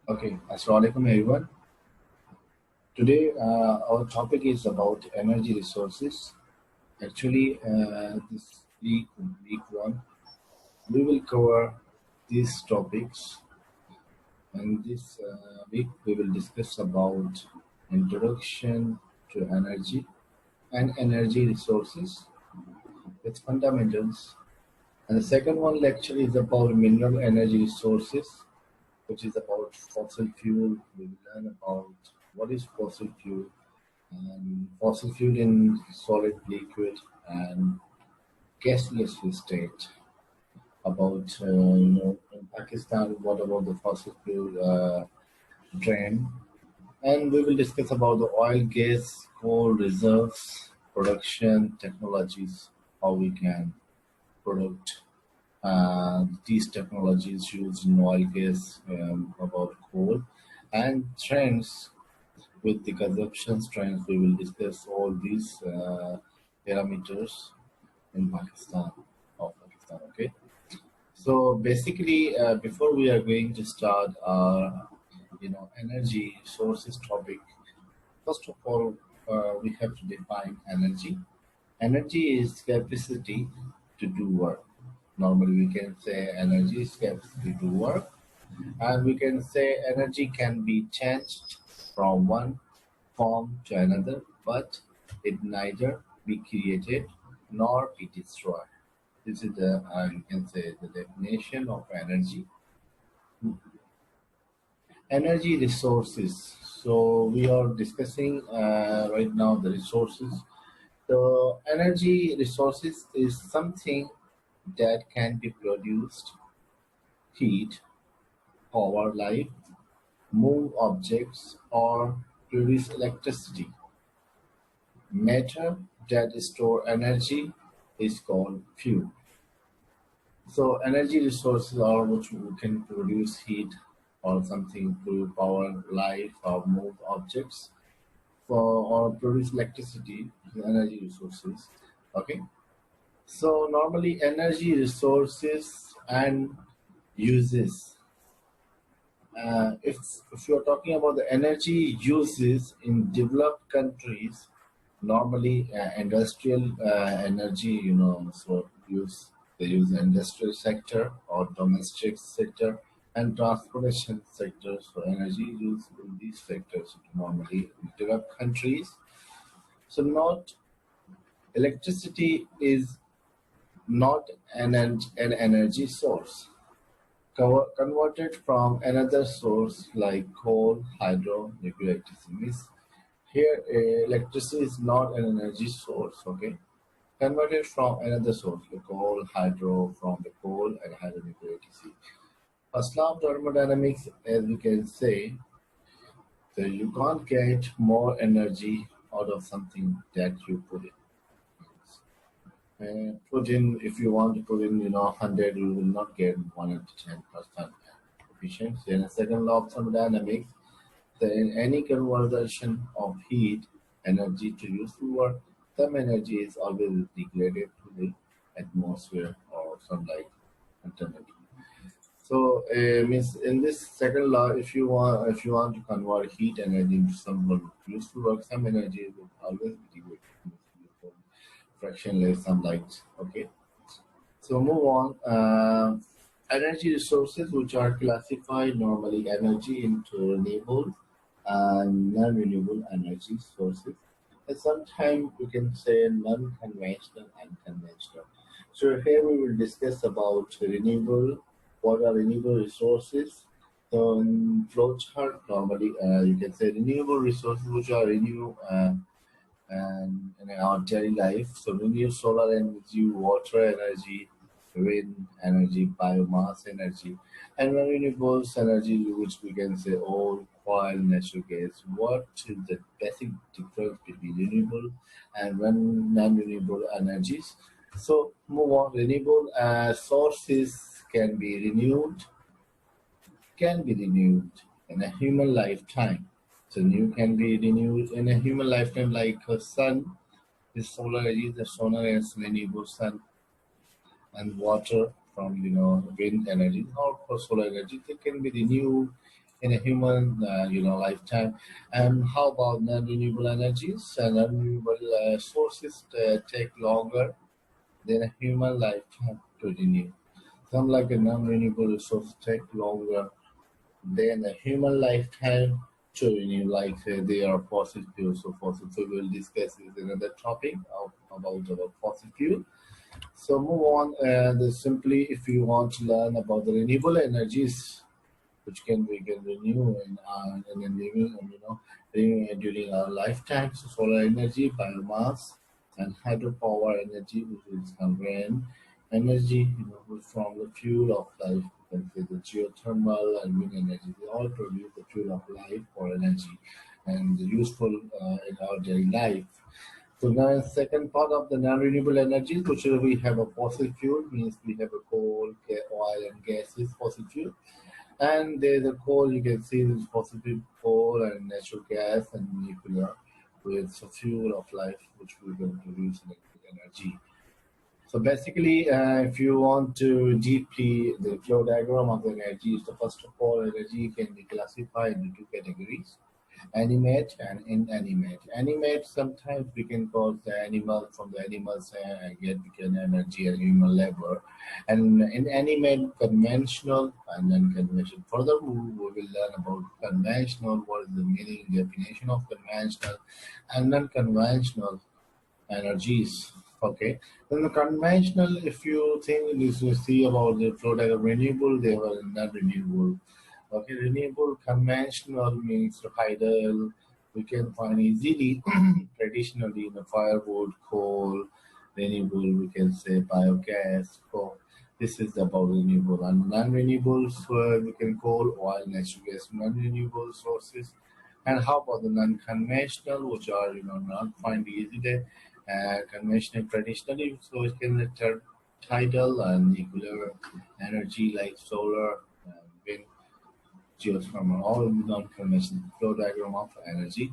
Okay, Assalamualaikum everyone. Today, our topic is about energy resources. Actually, this week one, we will cover these topics, and this week we will discuss about introduction to energy and energy resources, its fundamentals. And the second one lecture is about mineral energy resources, which is about fossil fuel. We will learn about what is fossil fuel and fossil fuel in solid, liquid, and gaseous state. About in Pakistan, what about the fossil fuel trend? And we will discuss about the oil, gas, coal reserves, production technologies, how we can product these technologies used in oil, gas, about coal, and trends with the consumption trends. We will discuss all these parameters in Pakistan. Okay. So basically, before we are going to start our, energy sources topic, first of all, we have to define energy. Energy is capacity to do work. Normally, we can say energy is capacity to work, and we can say energy can be changed from one form to another, but it neither be created nor be destroyed. This is the you can say the definition of energy. Energy resources. So we are discussing right now the resources. The energy resources is something that can be produced, heat, power life, move objects, or produce electricity. Matter that store energy is called fuel. So energy resources are which we can produce heat or something to power life or move objects for or produce electricity, energy resources. Okay. So normally energy resources and uses. If you're talking about the energy uses in developed countries, normally industrial energy, so they use industrial sector or domestic sector and transportation sectors for energy use in these sectors normally in developed countries. So not electricity is not an energy source converted from another source like coal, hydro, nuclear electricity. Means here, electricity is not an energy source. Okay, converted from another source, the coal, hydro, from the coal and hydronuclear electricity. First law of thermodynamics, as we can say, so you can't get more energy out of something that you put in. Put in if you want to put in 100, you will not get 110% efficiency. And the second law of thermodynamics, that in any conversion of heat energy to useful work, some energy is always degraded to the atmosphere or sunlight alternative. So means in this second law, if you want to convert heat energy into some useful work, some energy will always be degraded fractionless sunlight. Okay. So move on. Energy resources which are classified normally energy into renewable and non-renewable energy sources. And sometimes we can say non-conventional and conventional. So here we will discuss about renewable, what are renewable resources. So in flowchart, normally you can say renewable resources which are renewable and in our daily life. So we use solar energy, water energy, wind energy, biomass energy, and renewables energy, which we can say oil, oil, natural gas. What is the basic difference between renewable and non-renewable energies? So move on. Renewable sources can be renewed in a human lifetime. So new can be renewed in a human lifetime, like a sun, the solar energy, the solar is renewable sun, and water from wind energy or for solar energy. They can be renewed in a human lifetime. And how about non-renewable energies? Non-renewable sources take longer than a human lifetime to renew. Some like a non-renewable resource take longer than a human lifetime to renew, like they are fossil fuels. So fossil fuel we'll discuss is another topic about fossil fuel. So move on. Simply, if you want to learn about the renewable energies, which can we can renew in a living, during our lifetime. So solar energy, biomass, and hydropower energy, which is rain energy, from the fuel of life. You can say the geothermal and wind energy. They all produce the fuel of life for energy and useful in our daily life. So now second part of the non-renewable energies, which we have a fossil fuel, means we have a coal, oil and gases fossil fuel. And there's a coal, you can see this fossil fuel coal and natural gas and nuclear with a fuel of life which we will produce electric energy. So basically, if you want to deeply, the flow diagram of the energy is the first of all, energy can be classified into two categories: animate and inanimate. Animate, sometimes we can call the animal, from the animals get we can energy and human labor, and inanimate, conventional and non-conventional. Furthermore, we will learn about conventional, what is the meaning, definition of conventional and non-conventional energies. Okay, then the conventional, if you think this, you see about the flow diagram, renewable, they were not renewable. Okay, renewable conventional means tidal. We can find easily traditionally in the firewood, coal, renewable. We can say biogas. Coal. This is about renewable and non-renewables. We can coal, oil, natural gas, non-renewable sources. And how about the non-conventional, which are not find easy there? Conventional traditionally, so it can tidal and nuclear energy like solar, wind, geothermal, all non-conventional flow diagram of energy.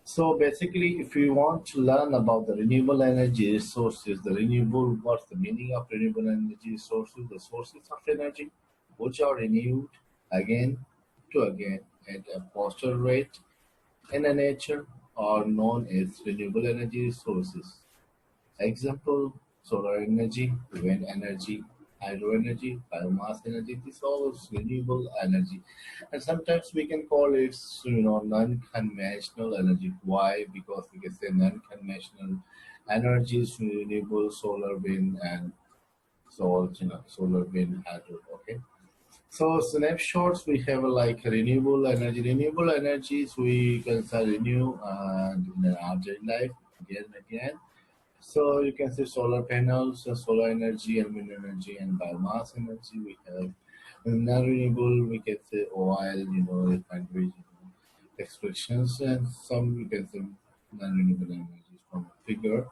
So basically, if you want to learn about the renewable energy sources, the renewable, what's the meaning of renewable energy sources? The sources of energy, which are renewed again to again at a faster rate in a nature, are known as renewable energy sources. Example, solar energy, wind energy, hydro energy, biomass energy, this all is renewable energy. And sometimes we can call it, non-conventional energy. Why? Because we can say non-conventional energies, renewable, solar, wind, and solar, wind, hydro. Okay. So snapshots we have like renewable energy. Renewable energies we can say renew and in our daily life again and again. So you can see solar panels, solar energy and wind energy and biomass energy. We have non-renewable, we can say oil, refineries, extractions, and some we can say non-renewable energies from a figure.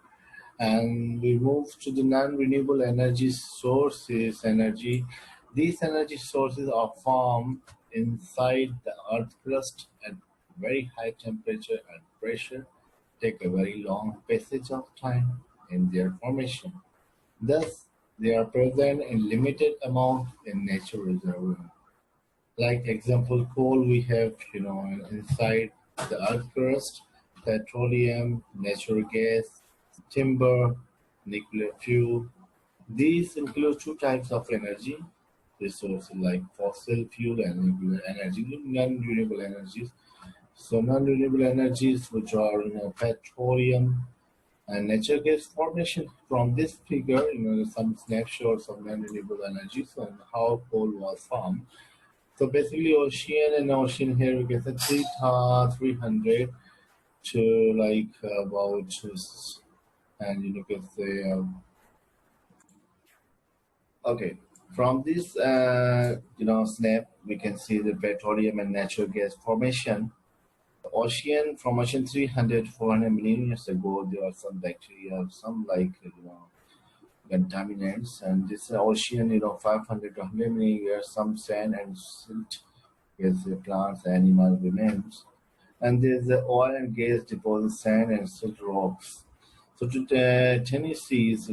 And we move to the non-renewable energy sources. Energy, these energy sources are formed inside the earth crust at very high temperature and pressure, take a very long passage of time in their formation. Thus, they are present in limited amount in nature reservoir. Like example, coal we have, inside the earth crust, petroleum, natural gas, timber, nuclear fuel. These include two types of energy resources like fossil fuel and nuclear energy, non-renewable energies. So non-renewable energies, which are petroleum and natural gas formation. From this figure, some snapshots of non-renewable energies and how coal was formed. So basically, ocean here we get a 300 to like about, and you can say okay. From this snap, we can see the petroleum and natural gas formation. The ocean formation 300 to 400 million years ago, there are some bacteria, some like contaminants, and this ocean 500 to 100 million years, some sand and silt, yes, plants, animal remains, and there's the oil and gas deposits, sand and silt rocks. So to Tennessee's,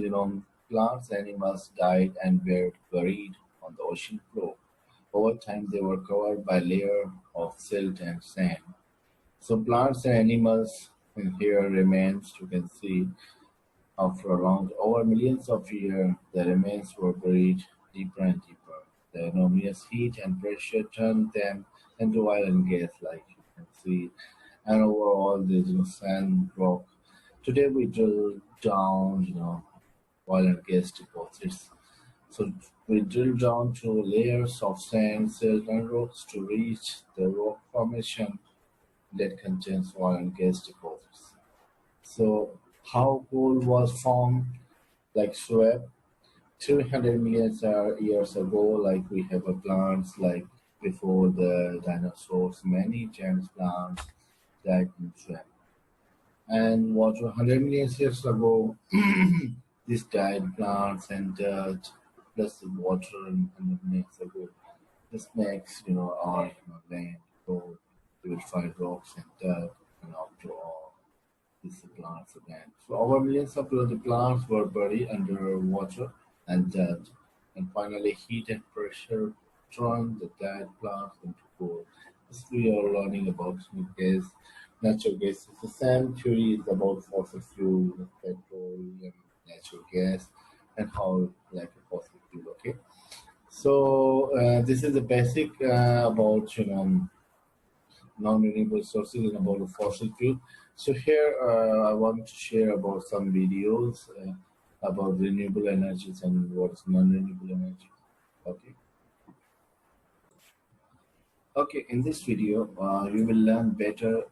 plants, animals died and were buried on the ocean floor. over time they were covered by layer of silt and sand. So plants and animals in here remains, you can see, after around over millions of years, the remains were buried deeper and deeper. The enormous heat and pressure turned them into oil and gas, like you can see, and overall there's sand rock. Today we drill down, oil and gas deposits. So we drill down to layers of sand, silt, and rocks to reach the rock formation that contains oil and gas deposits. So how coal was formed, like swab, 300 million years ago, like we have a plants like before the dinosaurs, many giant plants died in swab. And what 100 million years ago, these died plants and dirt plus the water and 100 million years ago. This makes, our land, gold, you will find rocks and dirt and after all these plants again. So over millions of the plants were buried under water and dirt, and finally heat and pressure turned the dead plants into coal. This we are learning about gas, natural gas. It's the same theory is about fossil fuel, petroleum, natural gas, and how like a fossil fuel. Okay, so this is the basic about non-renewable sources and about the fossil fuel. So here I want to share about some videos about renewable energies and what is non-renewable energy. Okay. Okay, in this video, you will learn better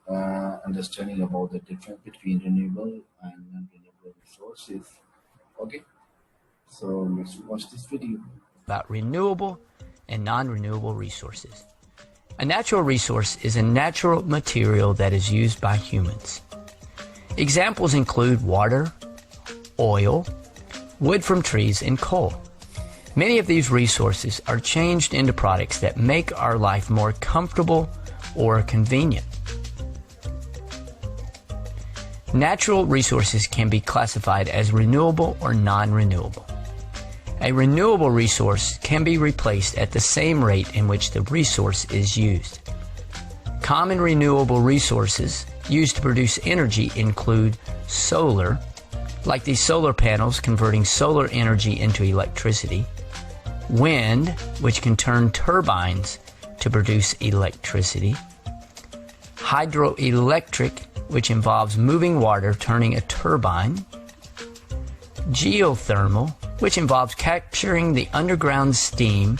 understanding about the difference between renewable and non-renewable resources. Okay, so let's watch this video. About renewable and non-renewable resources. A natural resource is a natural material that is used by humans. Examples include water, oil, wood from trees, and coal. Many of these resources are changed into products that make our life more comfortable or convenient. Natural resources can be classified as renewable or non-renewable. A renewable resource can be replaced at the same rate in which the resource is used. Common renewable resources used to produce energy include solar, like these solar panels converting solar energy into electricity, wind, which can turn turbines to produce electricity, hydroelectric, which involves moving water turning a turbine, geothermal, which involves capturing the underground steam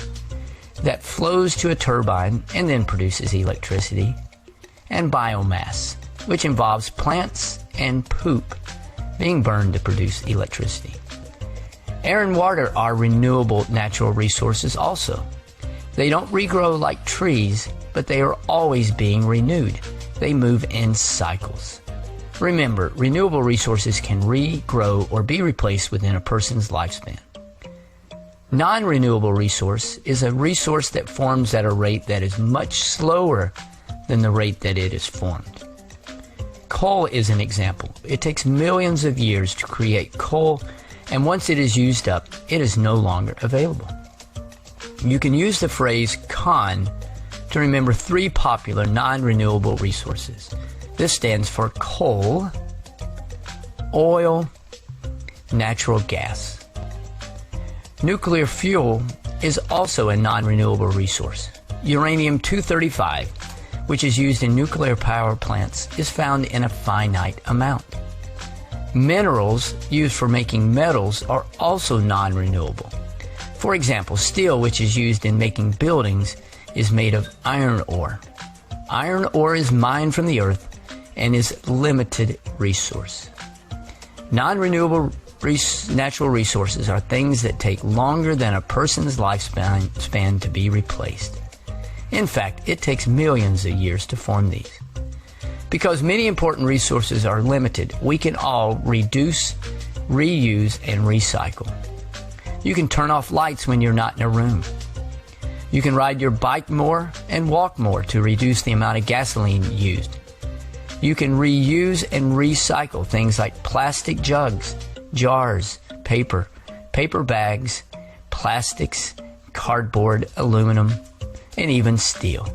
that flows to a turbine and then produces electricity, and biomass, which involves plants and poop being burned to produce electricity. Air and water are renewable natural resources also. They don't regrow like trees, but they are always being renewed. They move in cycles. Remember, renewable resources can regrow or be replaced within a person's lifespan. Non-renewable resource is a resource that forms at a rate that is much slower than the rate that it is formed. Coal is an example. It takes millions of years to create coal, and once it is used up, it is no longer available. You can use the phrase CON to remember three popular non-renewable resources. This stands for coal, oil, natural gas. Nuclear fuel is also a non-renewable resource. Uranium-235, which is used in nuclear power plants, is found in a finite amount. Minerals used for making metals are also non-renewable. For example, steel, which is used in making buildings, is made of iron ore. Iron ore is mined from the earth and is a limited resource. Non-renewable natural resources are things that take longer than a person's lifespan to be replaced. In fact, it takes millions of years to form these. Because many important resources are limited, we can all reduce, reuse, and recycle. You can turn off lights when you're not in a room. You can ride your bike more and walk more to reduce the amount of gasoline used. You can reuse and recycle things like plastic jugs, jars, paper bags, plastics, cardboard, aluminum, and even steel.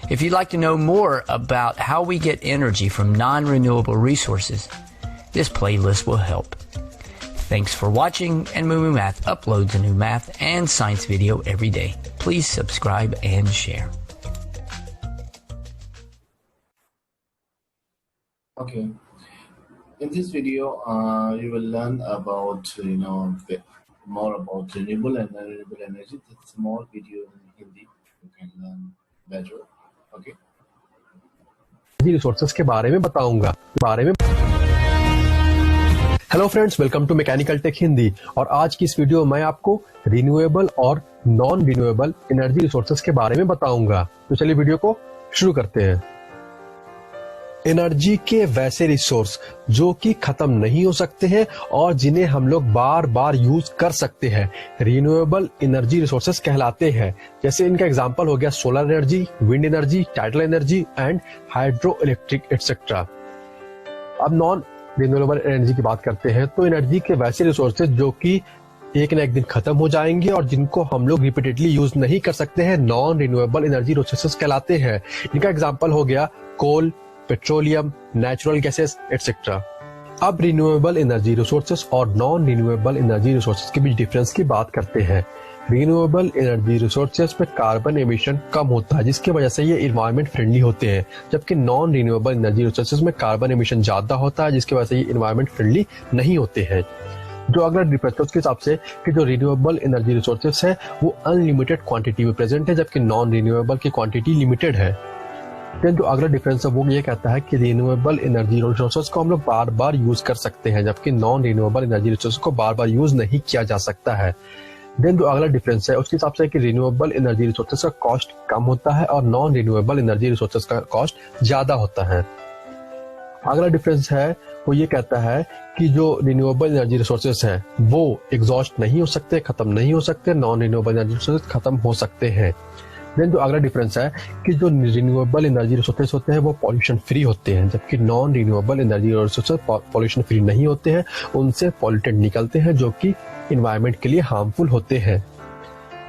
If you'd like to know more about how we get energy from non-renewable resources, this playlist will help. Thanks for watching, and Moo Math uploads a new math and science video every day. Please subscribe and share. Okay. In this video, you will learn about more about renewable and non-renewable energy. It's a small video in Hindi. You can learn better. Okay. Resources के बारे में बताऊंगा hello friends, welcome to mechanical tech Hindi. और आज की इस video में मैं आपको रिन्यूएबल और नॉन रिन्यूएबल एनर्जी रिसोर्सेज के बारे में बताऊंगा। तो चलिए वीडियो को शुरू करते हैं। एनर्जी के वैसे रिसोर्स जो कि खत्म नहीं हो सकते हैं और जिन्हें हम लोग बार बार यूज कर सकते हैं, रिन्यूएबल एनर्जी रिसोर्सेज कहलाते हैं। जैसे इनका एग्जांपल हो गया solar energy, wind energy, tidal energy and hydro electric etcetera. अब नॉन रिन्यूएबल एनर्जी की बात करते हैं तो एनर्जी के वैसे रिसोर्सेज जो कि एक ना एक दिन खत्म हो जाएंगे और जिनको हम लोग रिपीटेडली यूज नहीं कर सकते हैं, नॉन रिन्यूएबल एनर्जी रिसोर्सेज कहलाते हैं। इनका एग्जांपल हो गया कोल, पेट्रोलियम, नेचुरल गैसेस एटसेट्रा। अब रिन्यूएबल एनर्जी रिसोर्सेज और नॉन रिन्यूएबल एनर्जी रिसोर्सेज के बीच डिफरेंस की बात करते हैं। रिन्यूएबल एनर्जी रिसोर्सेज में कार्बन एमिशन कम होता है, जिसकी वजह से ये इन्वायरमेंट फ्रेंडली होते हैं, जबकि नॉन रिन्यूएबल एनर्जी रिसोर्सेज में कार्बन एमिशन ज्यादा होता है, जिसकी वजह से ये इन्वायरमेंट फ्रेंडली नहीं होते हैं। जो अगला डिफरेंस है उसके हिसाब से कि जो रिन्यूएबल एनर्जी रिसोर्सेज है वो अनलिमिटेड क्वांटिटी में प्रेजेंट है, जबकि नॉन रिन्यूएबल की क्वांटिटी लिमिटेड है। देन जो अगला डिफरेंस है वो ये कहता है कि रिन्यूएबल एनर्जी रिसोर्सेज को हम लोग बार बार यूज कर सकते हैं, जबकि नॉन रिन्यूएबल एनर्जी रिसोर्सेज को बार बार यूज नहीं किया जा सकता है। देन जो अगला डिफरेंस है उसके हिसाब से कि रिन्यूएबल एनर्जी रिसोर्सेज का कॉस्ट कम होता है और नॉन रिन्यूएबल एनर्जी रिसोर्सेज का कॉस्ट ज्यादा होता है। अगला डिफरेंस है वो ये कहता है कि जो रिन्यूएबल एनर्जी रिसोर्सेज है वो एग्जॉस्ट नहीं हो सकते, खत्म नहीं हो सकते, नॉन रिन्यूएबल एनर्जी रिसोर्सेज खत्म हो सकते हैं। देन जो अगला डिफरेंस है कि जो रिन्यूएबल एनर्जी रिसोर्सेज होते हैं वो पॉल्यूशन फ्री होते हैं, जबकि non renewable energy resources pollution free नहीं होते हैं, उनसे पॉल्यूटेंट निकलते हैं जो कि इन्वायरमेंट के लिए हार्मफुल होते हैं।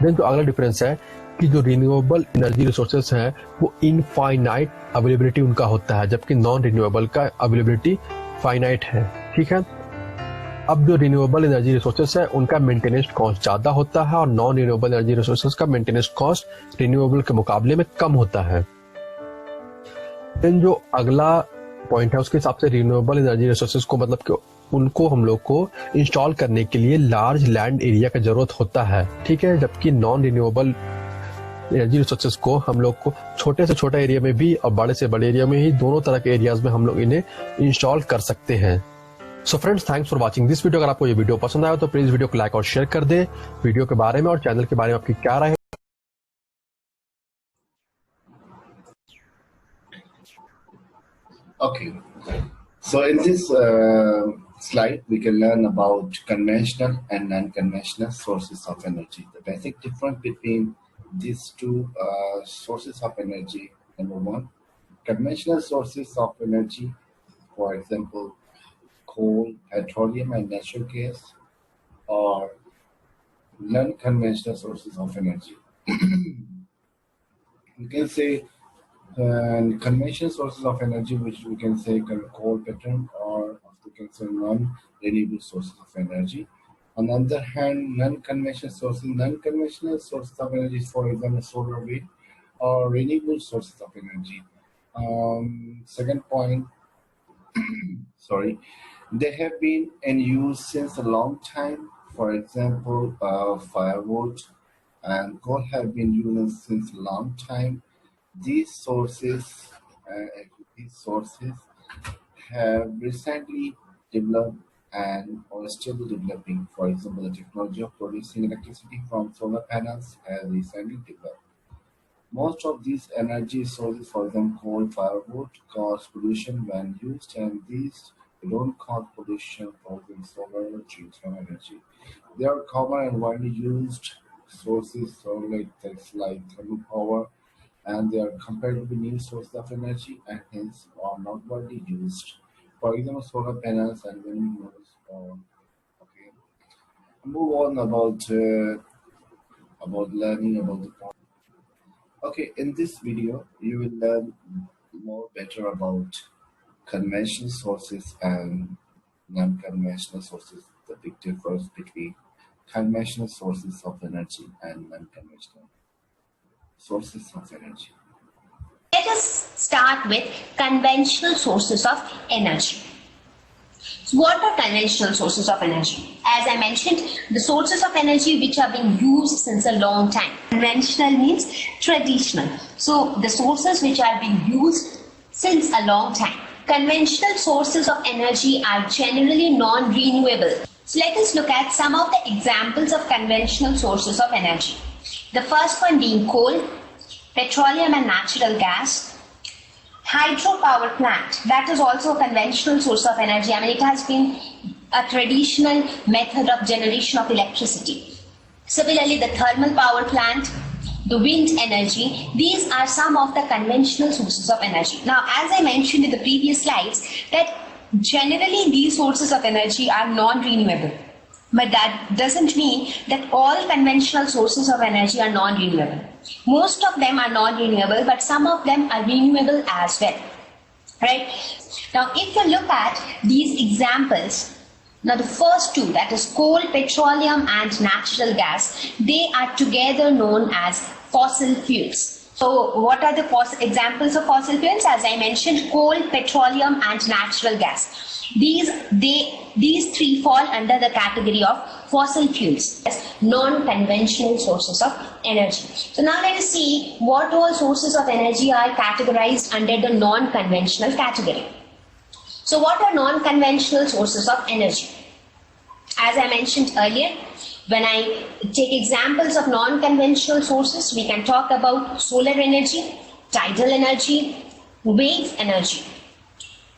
देन जो अगला डिफरेंस है कि जो रिन्यूएबल एनर्जी रिसोर्सेज है वो इनफाइनाइट अवेलेबिलिटी उनका होता है, जबकि नॉन रिन्यूएबल का अवेलेबिलिटी फाइनाइट है। ठीक है। अब जो रिन्यूएबल एनर्जी रिसोर्सेज है उनका मेंटेनेंस कॉस्ट ज्यादा होता है और नॉन रिन्यूएबल एनर्जी रिसोर्सेज का मेंटेनेंस कॉस्ट रिन्यूएबल के मुकाबले में कम होता है। देन जो अगला पॉइंट है उसके हिसाब से रिन्यूएबल एनर्जी रिसोर्सेज को मतलब कि उनको हम लोग को इंस्टॉल करने के लिए लार्ज लैंड एरिया का जरूरत होता है। ठीक है। जबकि नॉन रिन्यूएबल एनर्जी रिसोर्सेज को हम लोग को छोटे से छोटा एरिया में भी और बड़े से बड़े एरिया में ही, दोनों तरह के एरियाज में हम लोग इन्हें इंस्टॉल कर सकते हैं। So friends, thanks for watching this video. अगर आपको ये वीडियो पसंद आया तो प्लीज वीडियो को लाइक और शेयर कर दे। वीडियो के बारे में और चैनल के बारे में आपकी क्या राय है? Okay. So in this slide, we can learn about conventional and non-conventional sources of energy. The basic difference between these two sources of energy. Number one, conventional sources of energy, for example, coal, petroleum, and natural gas, or non-conventional sources of energy. We can say conventional sources of energy, which we can say coal, petroleum, or we can say non-renewable sources of energy. On the other hand, non-conventional sources of energy, for example, solar, wind, or renewable sources of energy. Second point, sorry, they have been in use since a long time. For example, firewood and coal have been used since a long time. These sources, these sources have recently developed and are still developing. For example, the technology of producing electricity from solar panels has recently developed. Most of these energy sources, for example, coal, firewood, cause pollution when used, and these don't cause pollution causing solar geothermal energy. They are common and widely used sources, so like thermal power, and they are comparatively new sources of energy and hence are not widely used. For example, solar panels and windmills. Okay, move on about learning about the point. Okay, in this video, you will learn more better about conventional sources and non-conventional sources, the big difference between conventional sources of energy and non-conventional sources of energy. Let us start with conventional sources of energy. So what are conventional sources of energy? As I mentioned, the sources of energy which are being used since a long time. Conventional means traditional. So the sources which are being used since a long time. Conventional sources of energy are generally non-renewable. So let us look at some of the examples of conventional sources of energy. The first one being coal, petroleum and natural gas, hydropower plant. That is also a conventional source of energy. I mean, it has been a traditional method of generation of electricity. Similarly, the thermal power plant, the wind energy, these are some of the conventional sources of energy. Now, as I mentioned in the previous slides, that generally these sources of energy are non-renewable. But that doesn't mean that all conventional sources of energy are non-renewable. Most of them are non-renewable, but some of them are renewable as well. Right? Now, if you look at these examples, now the first two, that is coal, petroleum and natural gas, they are together known as fossil fuels. So what are the examples of fossil fuels? As I mentioned, coal, petroleum and natural gas. These three fall under the category of fossil fuels as non-conventional sources of energy. So now let us see what all sources of energy are categorized under the non-conventional category. So what are non-conventional sources of energy? As I mentioned earlier, when I take examples of non-conventional sources, we can talk about solar energy, tidal energy, wave energy,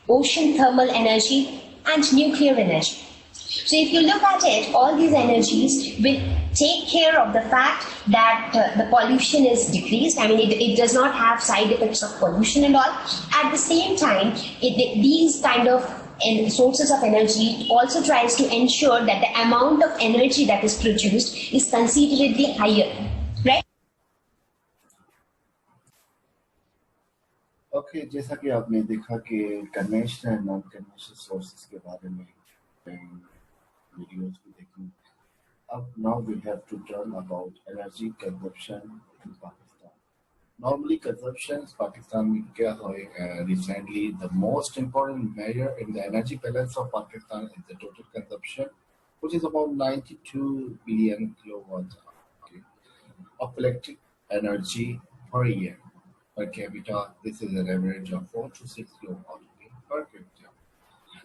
ocean thermal energy, and nuclear energy. So if you look at it, all these energies will take care of the fact that the pollution is decreased. I mean, it does not have side effects of pollution and all. At the same time, these kind of sources of energy also tries to ensure that the amount of energy that is produced is considerably higher, right? Okay जैसा कि आपने देखा कि conventional and non conventional sources के बारे में videos भी देखी अब now we have to turn about energy consumption in Pakistan normally consumptions Pakistan में क्या है recently the most important measure in the energy balance of Pakistan is the total consumption which is about 92 billion kilowatts okay, of electric energy per year per capita. This is an average of 4 to 6 kilowatt per capita.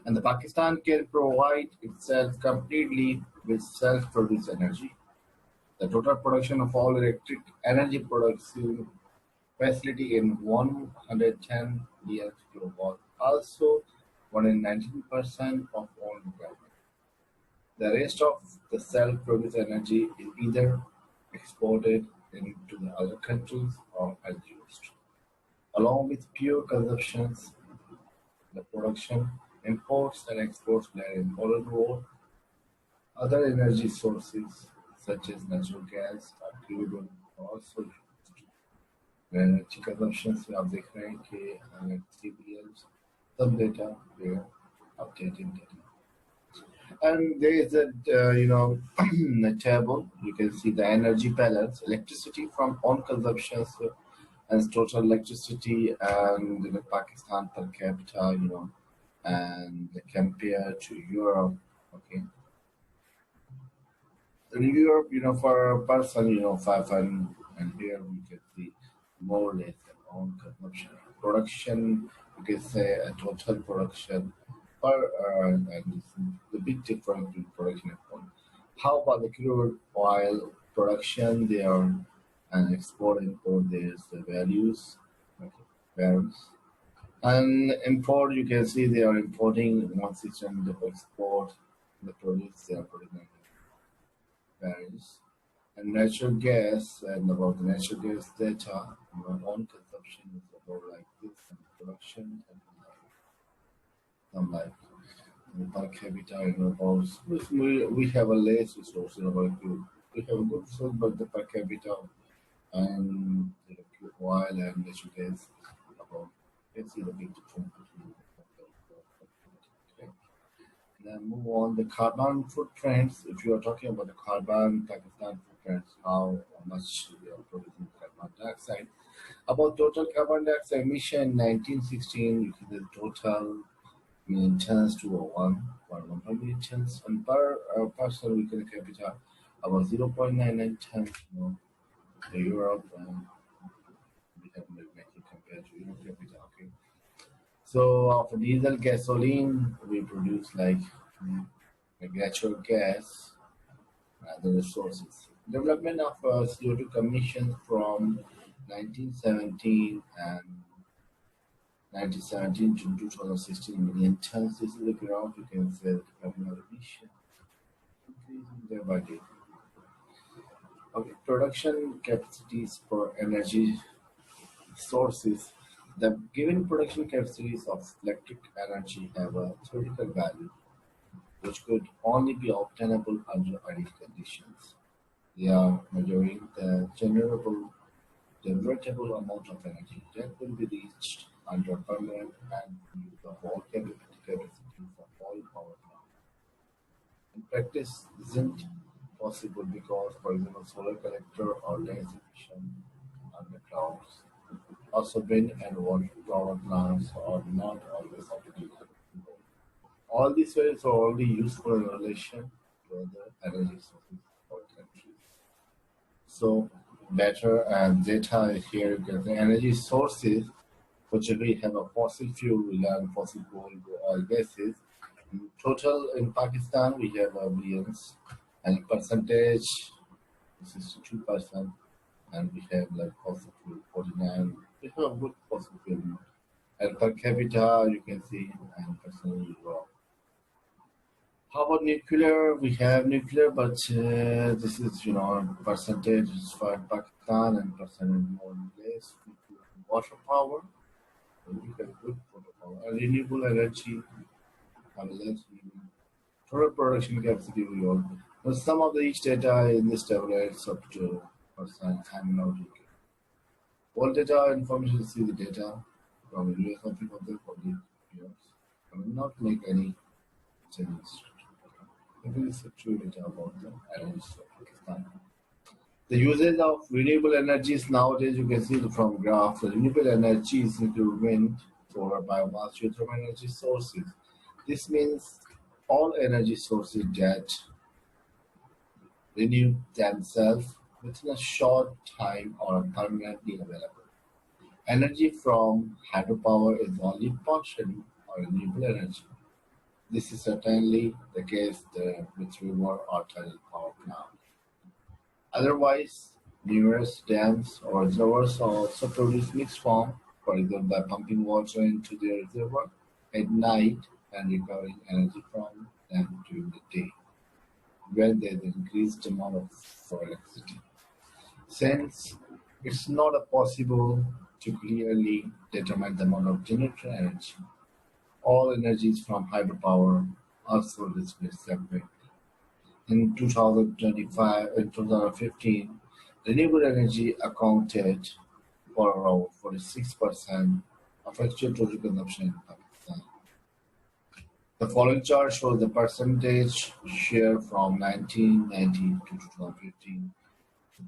And the Pakistan can provide itself completely with self-produced energy. The total production of all electric energy production facility in 110 billion kilowatt, also 119% of owned government. The rest of the self-produced energy is either exported into the other countries or unused. Along with pure consumptions, the production, imports, and exports play an important role. Other energy sources, such as natural gas, are renewable, are also used. Energy consumptions में आप देख रहे हैं कि CPLs, some data we are updating data. And there is a a table. You can see the energy balance, electricity from own consumptions and total electricity and Pakistan per capita, and compared to Europe, okay. In Europe, for a person, 500, and here we can see more or less than own consumption. Production, you can say a total production per, and the big difference between production and own. How about the crude oil production there and export import? There's the values, okay, values. And import, you can see they are importing one system, the export, the produce they are putting in varies. And natural gas, and about the natural gas data, own consumption is about like this, and production, and some like per capita, about we have a less resource, we have a good resource, but the per capita and the oil and natural gas. About let's see the big difference between. Okay. Then move on the carbon footprints. If you are talking about the carbon Pakistan footprints, how much we are producing carbon dioxide. About total carbon dioxide emission in 1916, you see the total million tons to 1 million tons, and per person we can capita about 0.99 tons. The Europe we have making compared to Europe capita. Okay, so for diesel gasoline we produce like natural gas and other resources. Development of CO2 emissions from 1917 and 1917 to 2016 million tons. This is the graph. You can say the development of emission increasing day by day. Okay, production capacities for energy sources. The given production capacities of electric energy have a theoretical value which could only be obtainable under ideal conditions. They are measuring the generatable amount of energy that will be reached under permanent and use of all capacities of all power plants. In practice, isn't possible because, for example, solar collector or less efficient under clouds. Also, wind and water power plants are not always optimal. All these values are only useful in relation to other energy sources or countries. So, better and data here you can say energy sources which we have a fossil fuel and fossil coal oil gases. In total in Pakistan we have billions and percentage 62% and we have like fossil fuel 49. We have a good fossil fuel and per capita you can see 9% as. How about nuclear? We have nuclear, but this is percentage is for Pakistan and percentage more or less. Water power, we have good water power. And renewable energy, have less. Total production capacity we all. But some of the each data in this table is up to percent. I'm not looking. All data information see the data from US something of the public years. I will not make any changes. Maybe it's a true data about the energy of Pakistan. The usage of renewable energies nowadays, you can see from graph, the renewable energies include wind, solar, biomass, geothermal energy sources. This means all energy sources that renew themselves within a short time or permanently available. Energy from hydropower is only partially or renewable energy. This is certainly the case with river or tidal power plants. Otherwise, numerous dams or reservoirs also produce mixed form, for example by pumping water into the reservoir at night and recovering energy from them during the day, where there is increased amount of electricity. Since it's not possible to clearly determine the amount of generated energy, all energies from hydropower also displayed separately. In 2025 and 2015, renewable energy accounted for around 46% of actual total consumption in Pakistan. The following chart shows the percentage share from 1990 to 2015.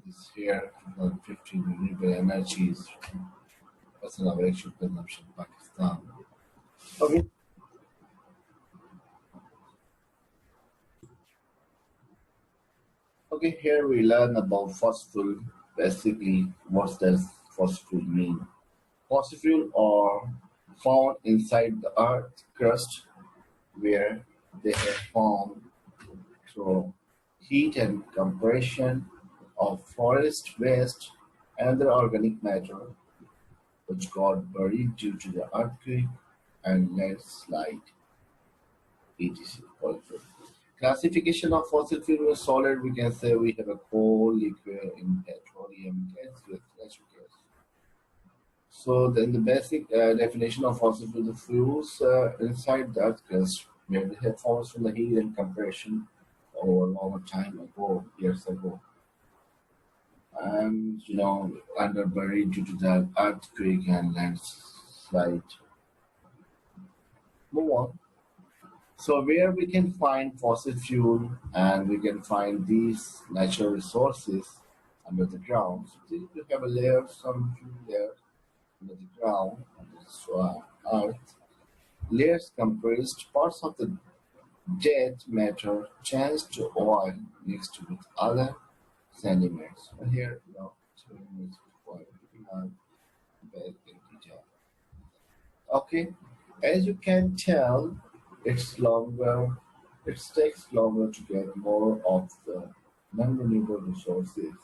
This here, 2015 renewable energies percent of actual consumption in Pakistan. Okay. Okay, here we learn about fossil. Basically, what does fossil mean? Fossil are found inside the earth crust where they have formed through heat and compression of forest waste and other organic matter which got buried due to the earthquake and landslide, etc. Classification of fossil fuel solid, we can say we have a coal, liquid, in petroleum, gaseous, natural gas. So then the basic definition of fossil fuel, the fuels inside the earth crust, where they have formed from the heat and compression over a long time ago, years ago. and under buried due to the earthquake and landslide. Move on. So where we can find fossil fuel and we can find these natural resources under the ground. So we have a layer, some few layers under the ground, under the earth. Layers comprised parts of the dead matter changed to oil mixed with other sediments. So here, showing this oil. Back in detail. Okay, as you can tell, it's longer. It takes longer to get more of the non-renewable resources.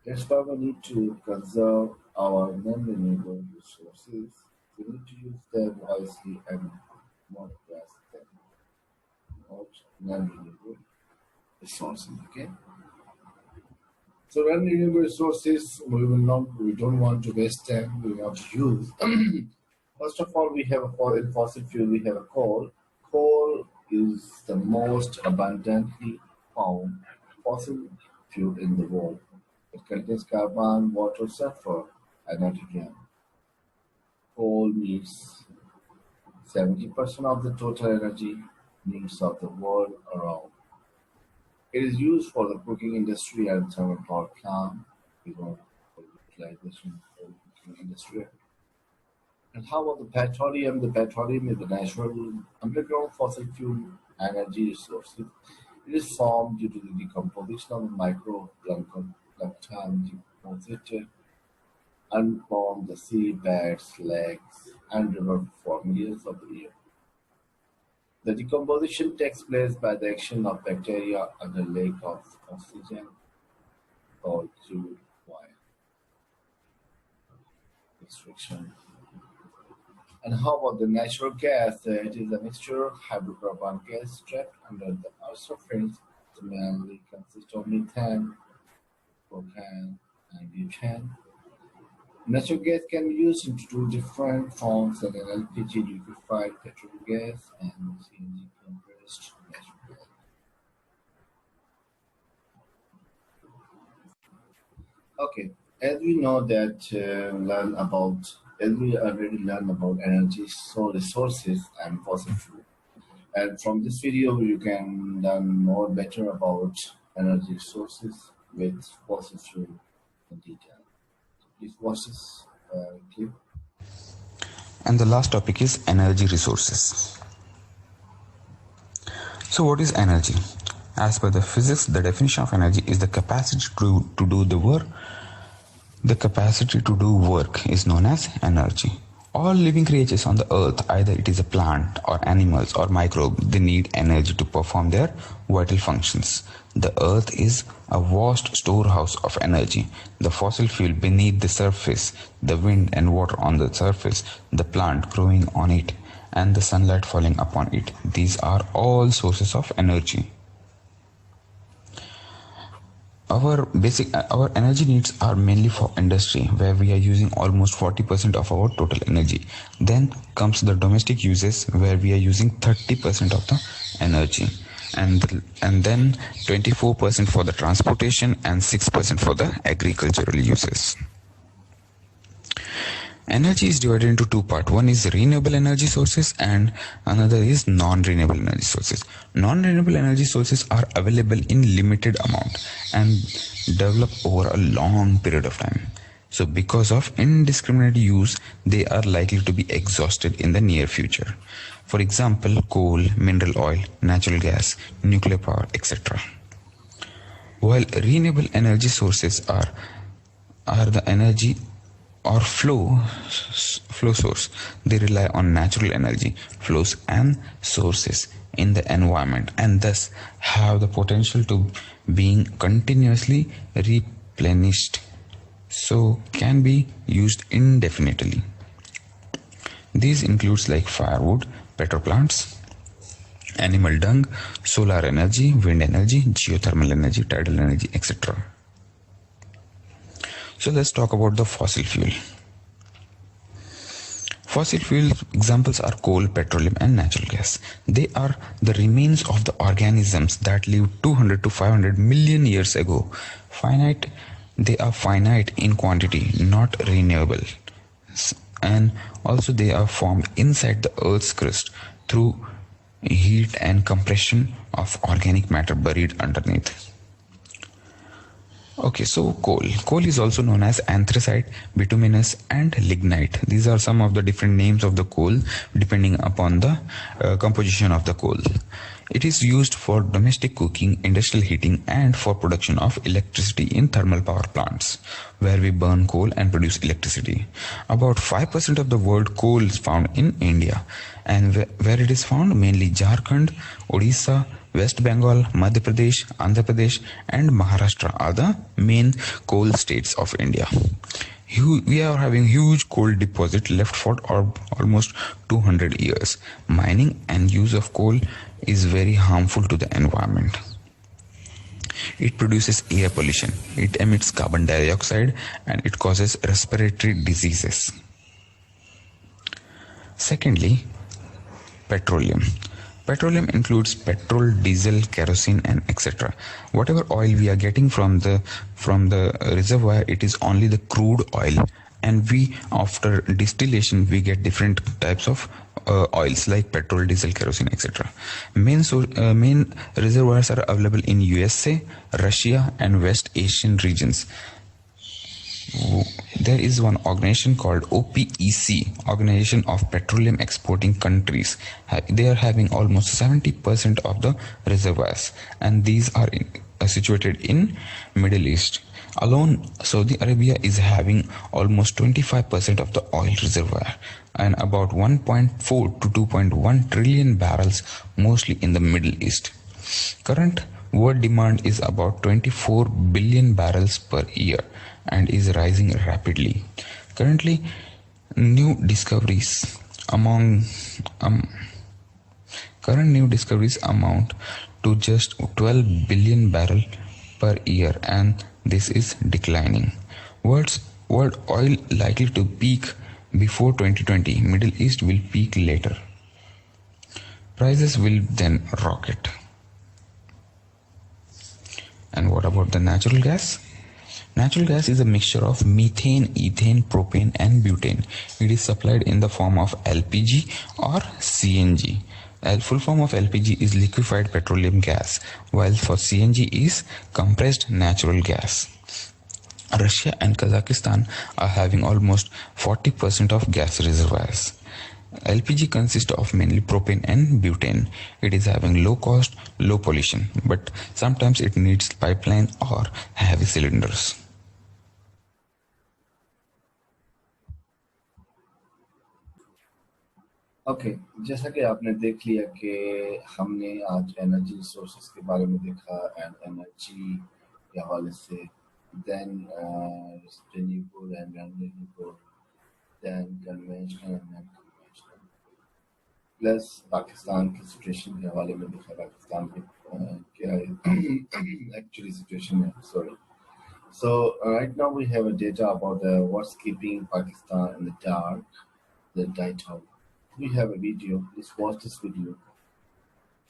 That's why we need to conserve our non-renewable resources. We need to use them wisely and not waste them. Not non-renewable resources. Okay. So non-renewable resources, we don't want to waste them. We want to use. First of all, we have in fossil fuel. We have a coal. Coal is the most abundantly found fossil fuel in the world. It contains carbon, water, sulfur, and nitrogen. Coal meets 70% of the total energy needs of the world around. It is used for the cooking industry and thermal power plant, for utilization for the cooking industry. And how about the petroleum? The petroleum is the natural underground fossil fuel energy resource. It is formed due to the decomposition of microplankton deposited on the seabeds, lakes, and rivers for millions of years. The decomposition takes place by the action of bacteria under lack of oxygen or through wire restriction. And how about the natural gas? It is a mixture of hydrocarbon gas trapped under the Earth's surface. It mainly consists of methane, propane, and butane. Natural gas can be used in two different forms, like an LPG liquefied petrol gas and CNG compressed natural gas. Okay, as we know that as we already learned about energy resources and fossil fuel, and from this video you can learn more better about energy resources with fossil fuel in detail. Please watch this clip. And the last topic is energy resources. So what is energy? As per the physics, the definition of energy is the capacity to do the work. The capacity to do work is known as energy. All living creatures on the earth, either it is a plant or animals or microbe, they need energy to perform their vital functions. The earth is a vast storehouse of energy. The fossil fuel beneath the surface, the wind and water on the surface, the plant growing on it, and the sunlight falling upon it. These are all sources of energy. Our energy needs are mainly for industry, where we are using almost 40% of our total energy. Then comes the domestic uses, where we are using 30% of the energy, and then 24% for the transportation and 6% for the agricultural uses. Energy is divided into two parts. One is renewable energy sources and another is non-renewable energy sources. Non-renewable energy sources are available in limited amount and develop over a long period of time. So because of indiscriminate use, they are likely to be exhausted in the near future. For example, coal, mineral oil, natural gas, nuclear power, etc. While renewable energy sources are the energy or flow source, they rely on natural energy flows and sources in the environment and thus have the potential to being continuously replenished, so can be used indefinitely. These includes like firewood, petrol plants, animal dung, solar energy, wind energy, geothermal energy, tidal energy, etc. So let's talk about the fossil fuel. Fossil fuel examples are coal, petroleum and natural gas. They are the remains of the organisms that lived 200 to 500 million years ago, Finite, they are finite in quantity, not renewable. And also they are formed inside the Earth's crust through heat and compression of organic matter buried underneath. Okay, so coal. Coal is also known as anthracite, bituminous, and lignite. These are some of the different names of the coal depending upon the composition of the coal. It is used for domestic cooking, industrial heating, and for production of electricity in thermal power plants, where we burn coal and produce electricity. About 5% of the world coal is found in India, and where it is found, mainly Jharkhand, Odisha, West Bengal, Madhya Pradesh, Andhra Pradesh, and Maharashtra are the main coal states of India. We are having huge coal deposit left for almost 200 years. Mining and use of coal is very harmful to the environment. It produces air pollution, it emits carbon dioxide, and it causes respiratory diseases. Secondly, petroleum. Petroleum includes petrol, diesel, kerosene, and etc. Whatever oil we are getting from the reservoir, it is only the crude oil, and we, after distillation, we get different types of oils like petrol, diesel, kerosene, etc. Main reservoirs are available in USA, Russia, and West Asian regions. There is one organization called OPEC, Organization of Petroleum Exporting Countries. They are having almost 70% of the reservoirs, and these are situated in Middle East. Alone, Saudi Arabia is having almost 25% of the oil reservoir, and about 1.4 to 2.1 trillion barrels, mostly in the Middle East. Current world demand is about 24 billion barrels per year and is rising rapidly. Currently, new discoveries amount to just 12 billion barrel per year, and this is declining. World oil likely to peak before 2020. Middle East will peak later. Prices will then rocket. And what about the natural gas? Natural gas is a mixture of methane, ethane, propane, and butane. It is supplied in the form of LPG or CNG. Full form of LPG is liquefied petroleum gas, while for CNG is compressed natural gas. Russia and Kazakhstan are having almost 40% of gas reservoirs. LPG consists of mainly propane and butane. It is having low cost, low pollution, but sometimes it needs pipeline or heavy cylinders. Okay, जैसा कि आपने देख लिया कि हमने आज energy resources के बारे में देखा एंड एनर्जी के हवाले से, then renewable and non renewable, then conventional and non conventional, plus Pakistan की सिचुएशन के हवाले में देखा, पाकिस्तान में क्या एक्चुअली सिचुएशन है. Sorry. So right now we have a data about what's keeping Pakistan in the dark, the title. We have a video. Please watch this video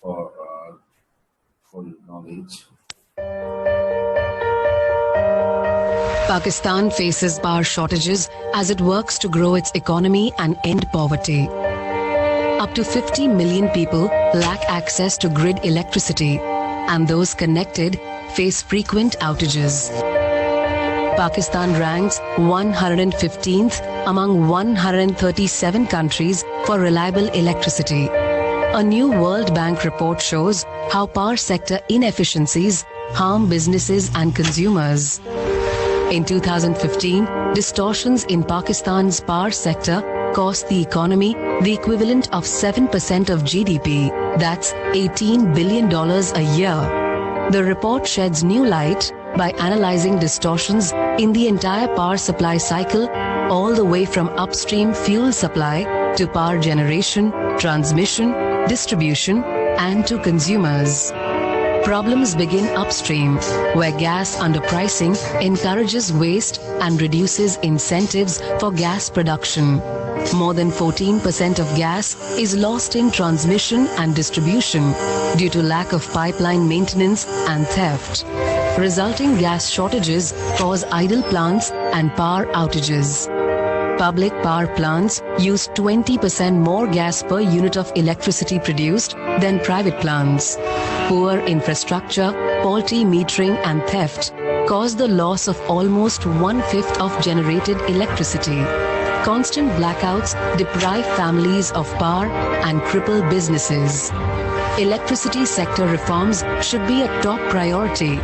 for your knowledge. Pakistan faces power shortages as it works to grow its economy and end poverty. Up to 50 million people lack access to grid electricity, and those connected face frequent outages. Pakistan ranks 115th among 137 countries for reliable electricity. A new World Bank report shows how power sector inefficiencies harm businesses and consumers. In 2015, distortions in Pakistan's power sector cost the economy the equivalent of 7% of GDP. That's $18 billion a year. The report sheds new light by analyzing distortions in the entire power supply cycle, all the way from upstream fuel supply to power generation, transmission, distribution, and to consumers. Problems begin upstream, where gas underpricing encourages waste and reduces incentives for gas production. More than 14% of gas is lost in transmission and distribution due to lack of pipeline maintenance and theft. Resulting gas shortages cause idle plants and power outages. Public power plants use 20% more gas per unit of electricity produced than private plants. Poor infrastructure, faulty metering and theft cause the loss of almost 1/5 of generated electricity. Constant blackouts deprive families of power and cripple businesses. Electricity sector reforms should be a top priority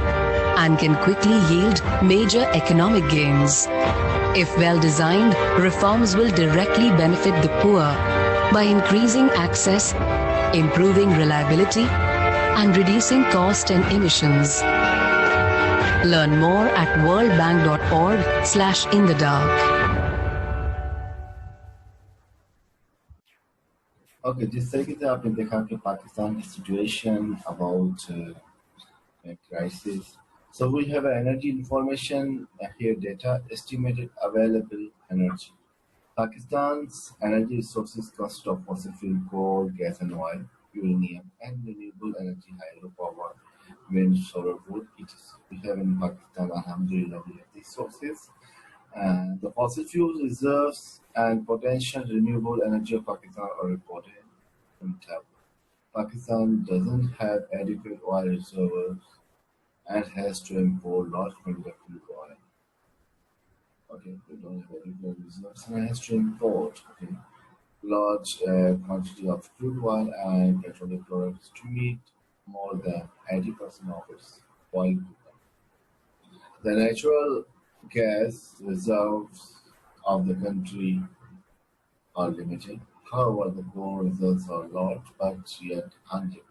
and can quickly yield major economic gains. If well designed, reforms will directly benefit the poor by increasing access, improving reliability, and reducing cost and emissions. Learn more at worldbank.org/inthedark. Okay, जिस तरीके से आपने देखा कि पाकिस्तान की situation about crisis. So we have energy information here, data, estimated available energy. Pakistan's energy sources consist of fossil fuel, coal, gas and oil, uranium, and renewable energy, hydropower, wind, solar, wood, etc. We have in Pakistan, alhamdulillah, we have these sources. And the fossil fuel reserves and potential renewable energy of Pakistan are reported in tab. Pakistan doesn't have adequate oil reserves and has to import large quantity of crude oil. Okay, we don't have adequate reserves and has to import large quantity of crude oil and petroleum products to meet more than 80% of its oil demand. The natural gas reserves of the country are limited. However, the coal reserves are large but yet undeveloped.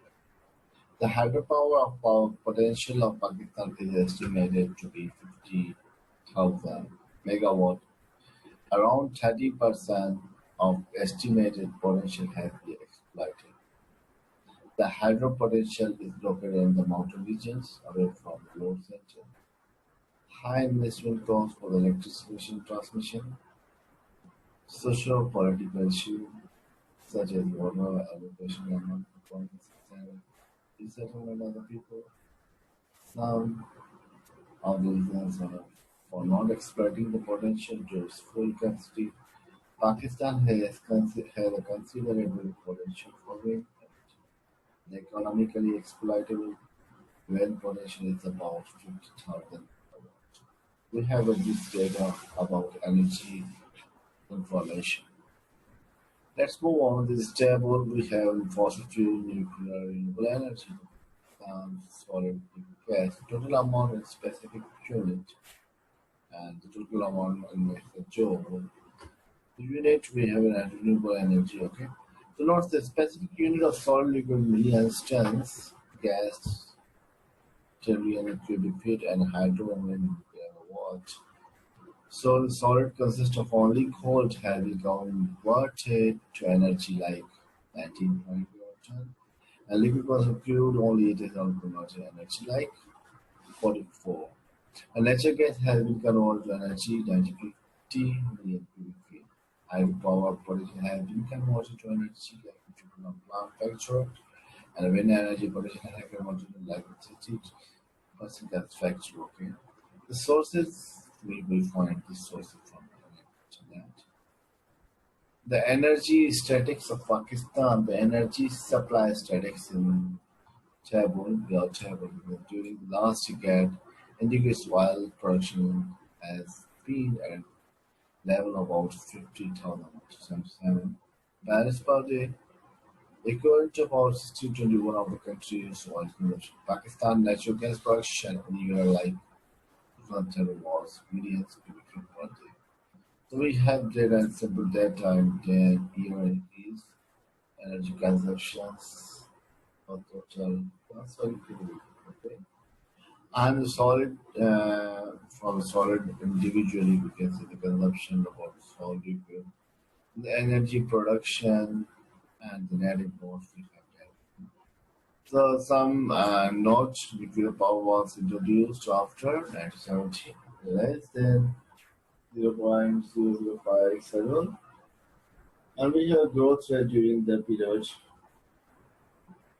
The hydropower power potential of Pakistan is estimated to be 50,000 megawatt. Around 30% of estimated potential has been exploited. The hydro potential is located in the mountain regions away from the load center. High investment costs for the electrification transmission, socio-political issues such as water allocation among components and resettlement of the people. Some of the reasons are for not exploiting the potential to its full capacity. Pakistan has a considerable potential for wind energy. The economically exploitable wind potential is about 50,000 megawatts. We have this data about energy information. Let's move on. This table we have fossil fuel, nuclear, renewable energy, solid gas, total amount in specific unit, and the total amount in the joule. The unit we have in renewable energy. Okay, so note the specific unit of solid liquid millions tons, gas, trillion cubic feet, and hydro in watt. So the solid consists of only cold heavy converted to energy like 19.0 ton. And liquid was crude only it is on converted energy like 44. And natural gas has been converted to energy 950 million cubic feet. Hydropower production has been converted to energy like plant factor. And wind energy production has been converted to like 30% gas factor. Okay. The sources we will find the sources from the internet. The energy statics of Pakistan, the energy supply statics in table during the last decade indicates oil production has been at a level of about 50,077 barrels per day, equivalent to about 1621 of the country's oil consumption. Pakistan natural gas production in a year like 2010 was millions cubic feet per day. So we have data and simple data in year increase, energy consumptions, or total solid fuel. Okay. And the solid from solid individually we can see the consumption of solid fuel, the energy production and the net import we have there. So some nuclear power was introduced after 1970, less than 0.005 and we have growth rate during the period.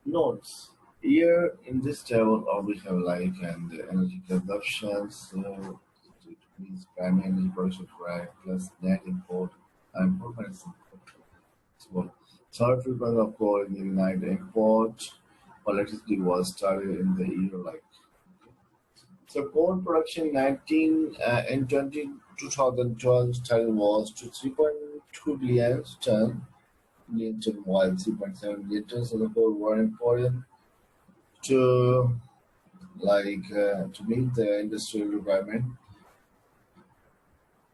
Notes. Here in this table, we have like and the energy consumption. So it means primary energy production plus net import. Import is so third frequency of coal in the United import electricity was started in the year like so coal production 19 in 2012 started was to 3.2 billion ton while 3.7 billion tons of the coal were important to to meet the industrial requirement.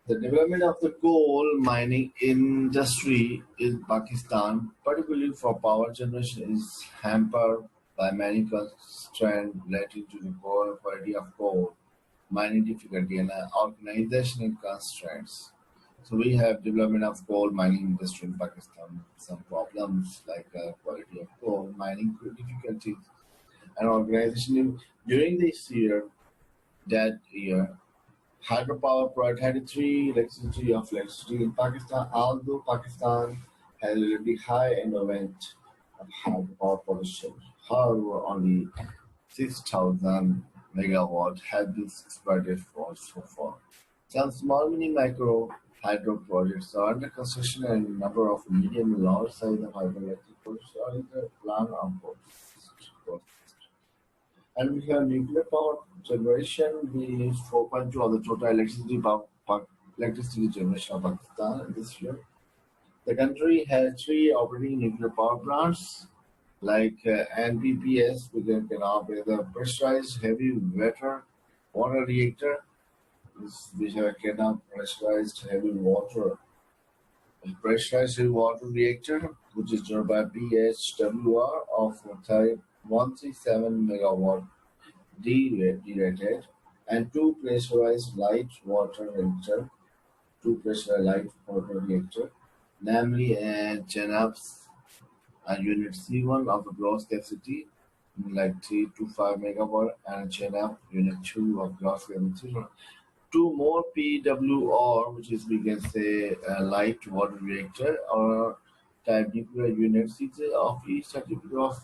The development of the coal mining industry in Pakistan, particularly for power generation, is hampered by many constraints relating to the poor quality of coal, mining difficulty, and organizational constraints. So we have development of coal mining industry in Pakistan, some problems like quality of coal, mining difficulties, and organization. During this year, that year, hydropower provided three electricity in Pakistan, although Pakistan has a relatively high endowment of hydropower production. However, only 6,000 megawatt have been exploited for so far. Some small mini micro hydro projects are under construction and a number of medium and large size of hydroelectric projects are in the plan of process. And we have nuclear power generation. We use 4.2 of the total electricity generation of Pakistan this year. The country has three operating nuclear power plants, like NPPS, which can operate the pressurized heavy water reactor, which can pressurized heavy water reactor, which is run by PHWR of 137 megawatt D-rated, and two pressurized light water reactor, namely Chenab's unit C1 of a gross capacity like 3 to 5 megawatt and Chenab unit 2 of gross capacity. Two more PWR, which is we can say light water reactor or type nuclear units of each certificate of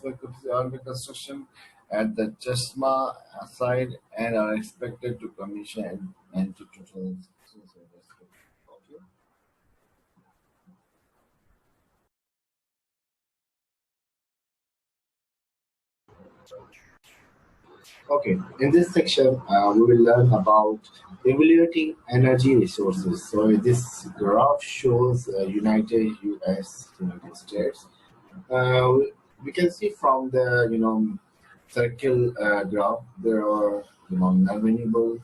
under construction at the Chashma site and are expected to commission in 2016. Okay. Okay, in this section, we will learn about evaluating energy resources. So this graph shows United States. We can see from the circle graph there are non-renewable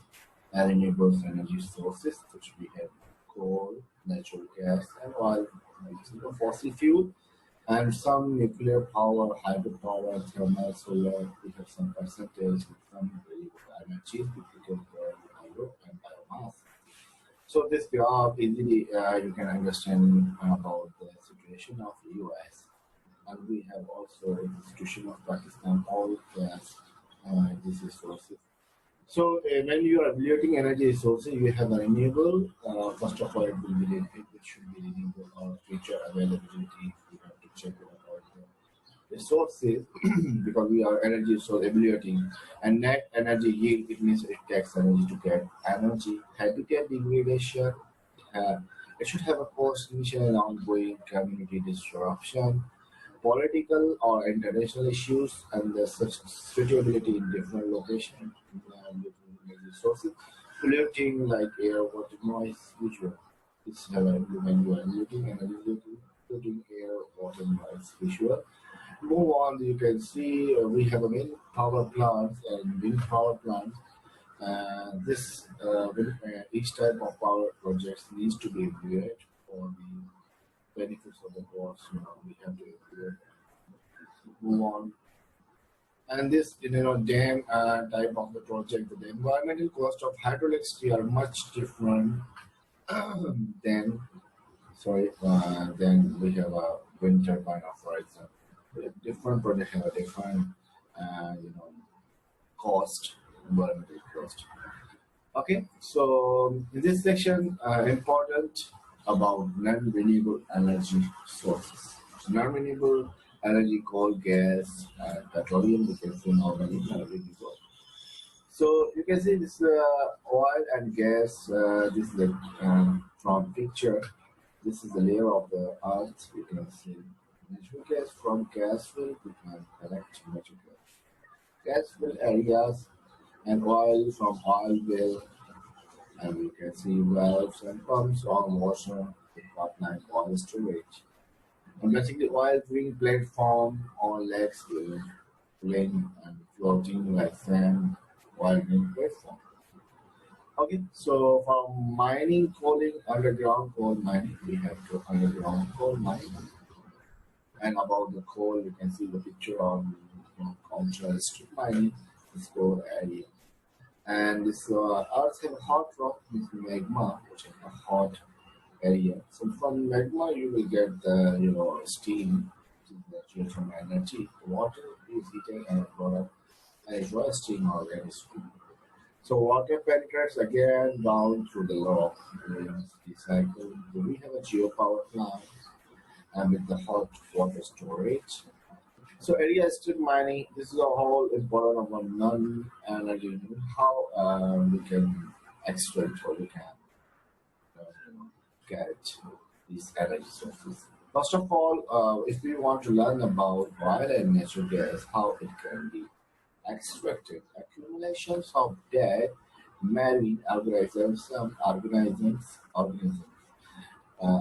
and renewable energy sources, which we have coal, natural gas, and oil, which is a fossil fuel and some nuclear power, hydropower, thermal, solar. We have some percentage, some renewable energies, typical hydro and biomass. So this graph easily you can understand about the situation of US, and we have also the situation of Pakistan, oil, gas, these resources. So when you are evaluating energy resources, you have a renewable. First of all, it should be renewable or future availability. You have to check it about the resources because we are energy resource evaluating. And net energy yield, it means it takes energy to get energy. Habitat degradation. Uh, it should have a post initial and ongoing community disruption political or international issues and the suitability in different locations, different resources, polluting like air, water, noise, visual. It's when you are looking and polluting air, water, noise, visual. Move on, you can see we have a wind power plants and wind power plants. Each type of power projects needs to be evaluated for the benefits of the course. We have to evaluate move on. And this, dam type of the project, the environmental cost of hydroelectricity are much different than, than we have a wind turbine, for example. Different projects have a different, cost, environmental cost. Okay, so in this section, important about non-renewable energy sources. Non-renewable energy, coal, gas, and petroleum. We can see normally renewable. So you can see this oil and gas. This is the from picture. This is the layer of the earth. You can see natural gas from gas field. We can collect natural gas. Gas field areas and oil from oil well, and you can see valves and pumps on water pipeline oil storage. And basically, oil drilling platform on lakes will laying and floating like sand oil drilling platform. Okay, so from mining, coaling, underground coal mining, we have to underground coal mining. And about the coal, you can see the picture on contrast to mining, this coal area. And this earth have hot rock, this magma, which is a hot area. So from magma, you will get the steam, which is natural from energy. Water is heated and a product as well steam or gas. So water penetrates again down through the rock. Recycle. So we have a geopower plant and with the hot water storage. So area strip mining. This is a whole important of a non-energy. How we can extract or we can get these energy sources. First of all, if we want to learn about oil and natural gas, how it can be extracted, accumulations of dead marine organisms,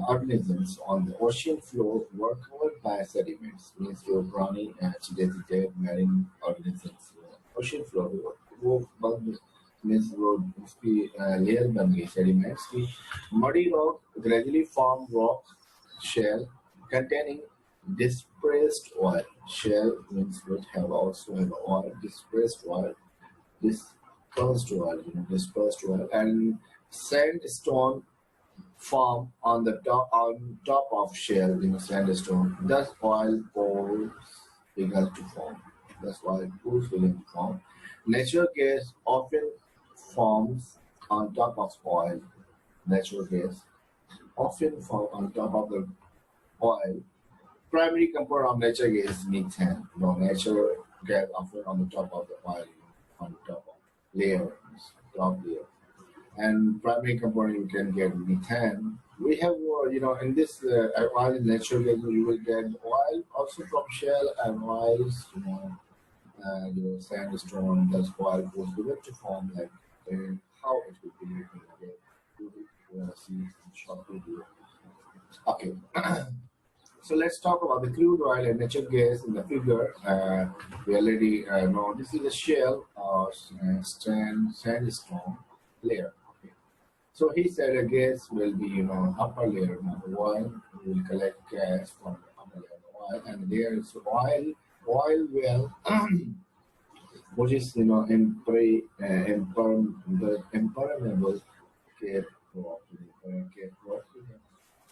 organisms on the ocean floor were covered by sediments, means your brownie and dead marine organisms. Ocean floor means would be layer बन गई sediments की muddy rock gradually formed rock shell containing dispersed oil. Shell means would have also have oil, dispersed oil, dispersed oil, dispersed oil, and sandstone form on top of shell, sandstone. Thus, oil pools begin to form. That's why pools begin to form. Natural gas often forms on top of oil. Natural gas often form on top of the oil. Primary component of natural gas is methane. Natural gas often on the top of the oil, on top of layer, top layer. And primary component you can get methane. We have, in this oil in natural gas, you will get oil also from shell and oils, sandstone, that's oil goes with to form like how it will be. You will see in short video. Okay. So let's talk about the crude oil and natural gas in the figure. We already know this is a shell or sandstone layer. Okay. So he said a gas will be, upper layer. Number one, we will collect gas from the upper layer of oil, and there is oil well, which is, impermeable care rock.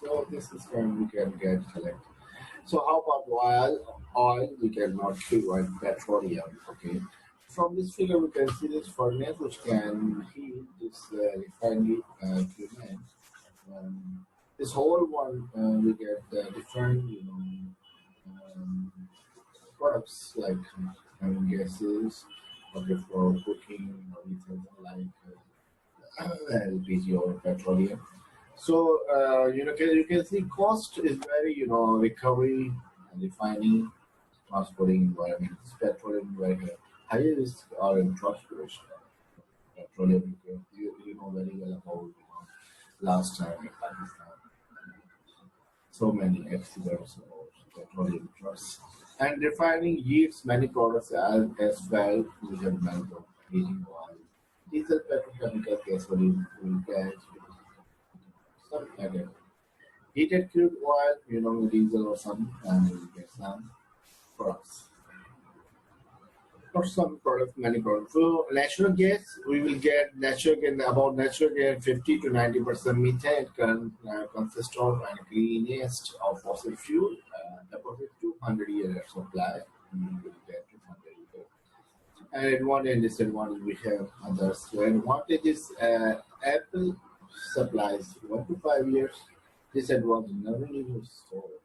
So this is when we can get collect. So how about oil? Oil we cannot treat like petroleum. Okay. From this figure we can see this furnace which can heat this refinery cement. This whole one we get different products like gases, okay, for cooking or anything like LPG or petroleum. So you can see cost is very recovery and refining, transporting environment, petroleum very high risk are in transportation. Petroleum you know very well about last time in Pakistan. So many accidents about petroleum trucks. And refining yields many products as well, which have mango, heating oil, diesel, petrochemical, gasoline, fuel gas, some other heated crude oil, diesel or some, and you get some products. Or some products, many products. So natural gas, we will get natural gas, about natural gas, 50 to 90% methane can consist of and cleanest of fossil fuel, deposit 200 years supply. We will get 200 years. And advantage and disadvantage we have others. So advantage is Apple supplies 1 to 5 years. Disadvantage never use storage.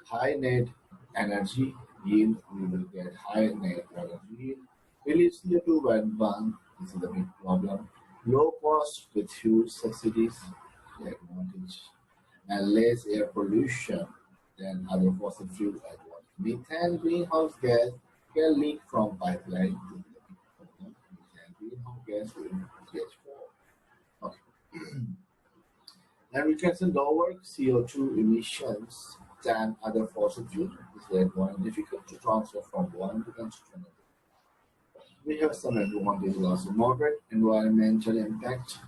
High net energy yield, we will get high net energy yield. Release CO2 when burn, this is a big problem. Low cost with huge subsidies, the advantage, and less air pollution than other fossil fuel advantage. Methane greenhouse gas can leak from pipeline to the big problem. Methane greenhouse gas will get more. Okay. And we can see lower CO2 emissions than other fossil fuels. It's very more difficult to transfer from one country to another. We have some advantages also. Moderate environmental impact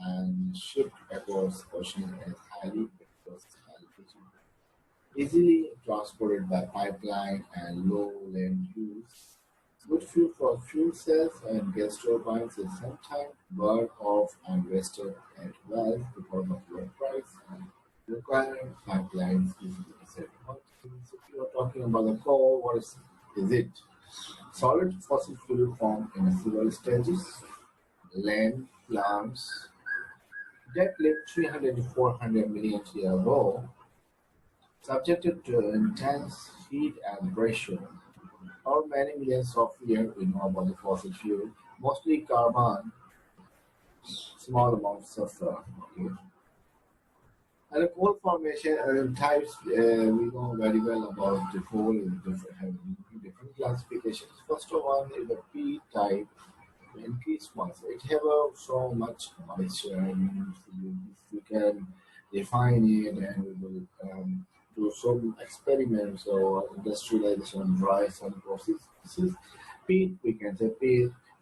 and shipped across ocean as highly versatile, easily transported by pipeline and low land use. Good fuel for fuel cells and gas turbines is sometimes burned off and wasted at wells because of low price and requiring pipelines is disadvantage. If you are talking about the coal, what is it? Solid fossil fuel formed in several stages, land plants that lived 300 to 400 million years ago, subjected to intense heat and pressure. How many millions of years we know about the fossil fuel? Mostly carbon, small amounts of okay. And the coal formation types, we know very well about the coal in different classifications. First one is the P type, increased moisture. It have so much moisture, and we can define it, and we will do some experiments or industrialization dry sun processes. Peat, we can say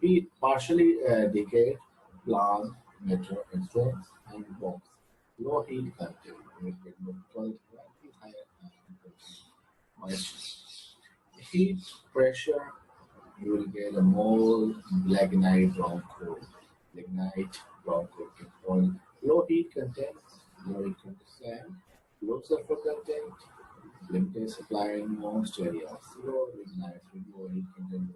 peat partially decayed plant matter extracts and box. Low heat content, we get low quality, higher moisture. Heat pressure, you will get a more lignite brown coal. Lignite brown coal can call low heat content, low heat content sand, low sulfur content, limited supply in most areas. Low lignite with low heat content.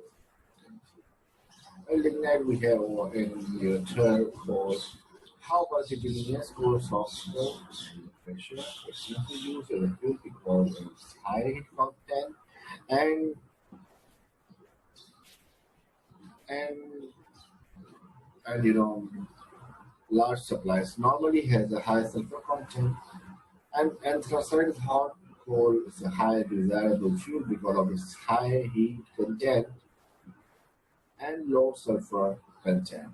Well, lignite we have in your third course. How versatility scores of coal pressure, it's not used as a fuel because it's high heat content and and and large supplies normally has a high sulfur content, and anthracite hot coal is a high desirable fuel because of its high heat content and low sulfur content.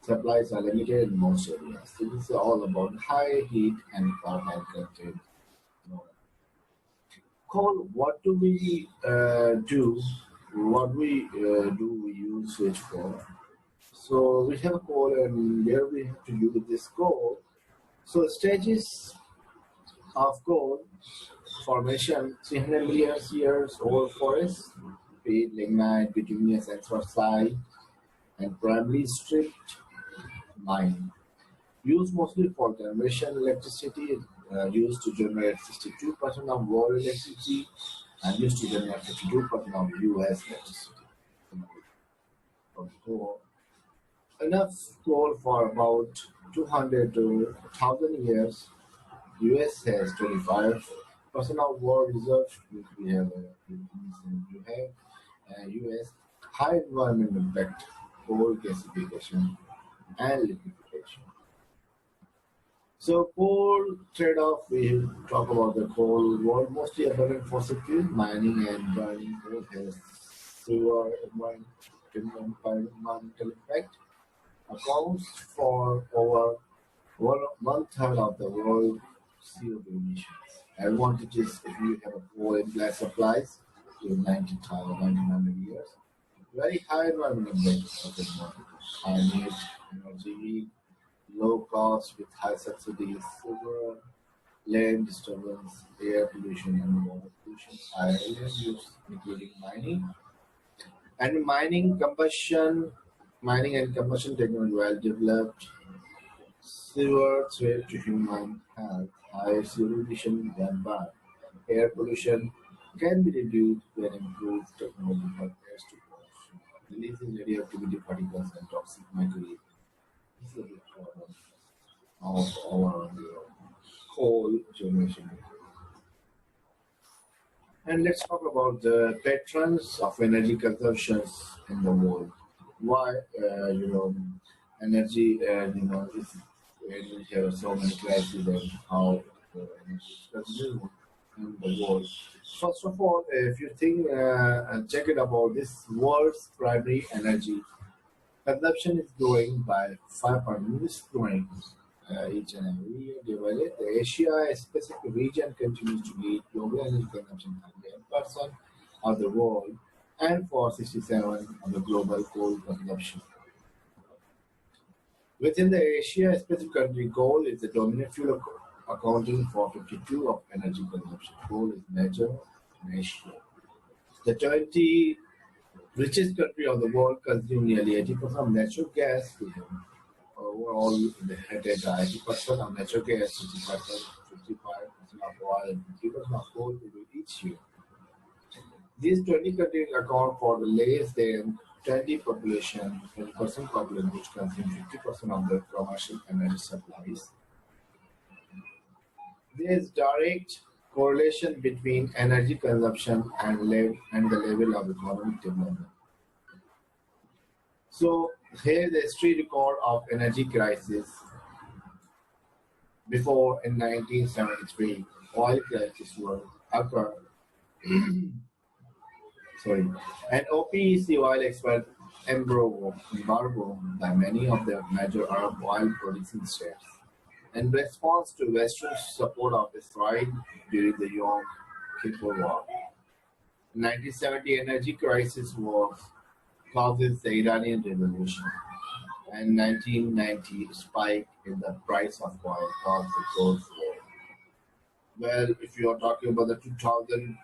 Supplies are limited in most areas. So this is all about high heat and carbon content. Coal, what do we do? What we use it for? So we have a coal, and where we have to use this coal. So stages of coal formation: 300 million years old forest, peat, lignite, bituminous anthracite, and primarily stripped mine. Used mostly for generation electricity, used to generate 62% of world electricity, and used to generate 52% of U.S. electricity. From coal. Enough coal for about 200 to 1,000 years. US has 25% of world reserves, which we have you have US high environmental impact, coal gasification and liquefaction. So coal trade-off, we talk about the coal world, mostly abundant fossil fuel, mining and burning coal has severe environmental impact, accounts for over one third of the world CO2 emissions. Advantages if you have a coal and gas supplies to 1900 years. Very high environmental impact of the advantages. High need, energy, low cost with high subsidies, silver, land disturbance, air pollution and water pollution, high land use, including mining. And mining and combustion technology well developed, severe threat to human health, high civil emission than by air pollution can be reduced when improved technology helps to pollution. Releasing radioactivity particles and toxic material. This is a big problem of our coal generation. And let's talk about the patterns of energy consumptions in the world. Why, energy, we have so many crises and how energy is consumed in the world. First of all, if you think and check it about this world's primary energy consumption is growing by 5%. It's growing each and every year. Divided, the Asia Pacific region continues to lead global energy consumption 38% of the world and for 67 of the global coal consumption. Within the Asia Pacific country, coal is the dominant fuel accounting for 52 of energy consumption. Coal is major in Asia. The 20 richest country of the world consume nearly 80% of natural gas. We have overall they had 80% of natural gas, 50%, 55% of oil, and 50% of coal each year. These 20 countries account for the less than 20% population, which consume 50% of the commercial energy supplies. There is direct correlation between energy consumption and the level of economic development. So here the history record of energy crisis before in 1973 oil crisis were occurred. Sorry, and OPEC oil expert embargo by many of the major Arab oil producing states in response to Western support of Israel during the Yom Kippur War. 1970 energy crisis was causes the Iranian Revolution, and 1990 spike in the price of oil caused the Gulf War. Well, if you are talking about the 2000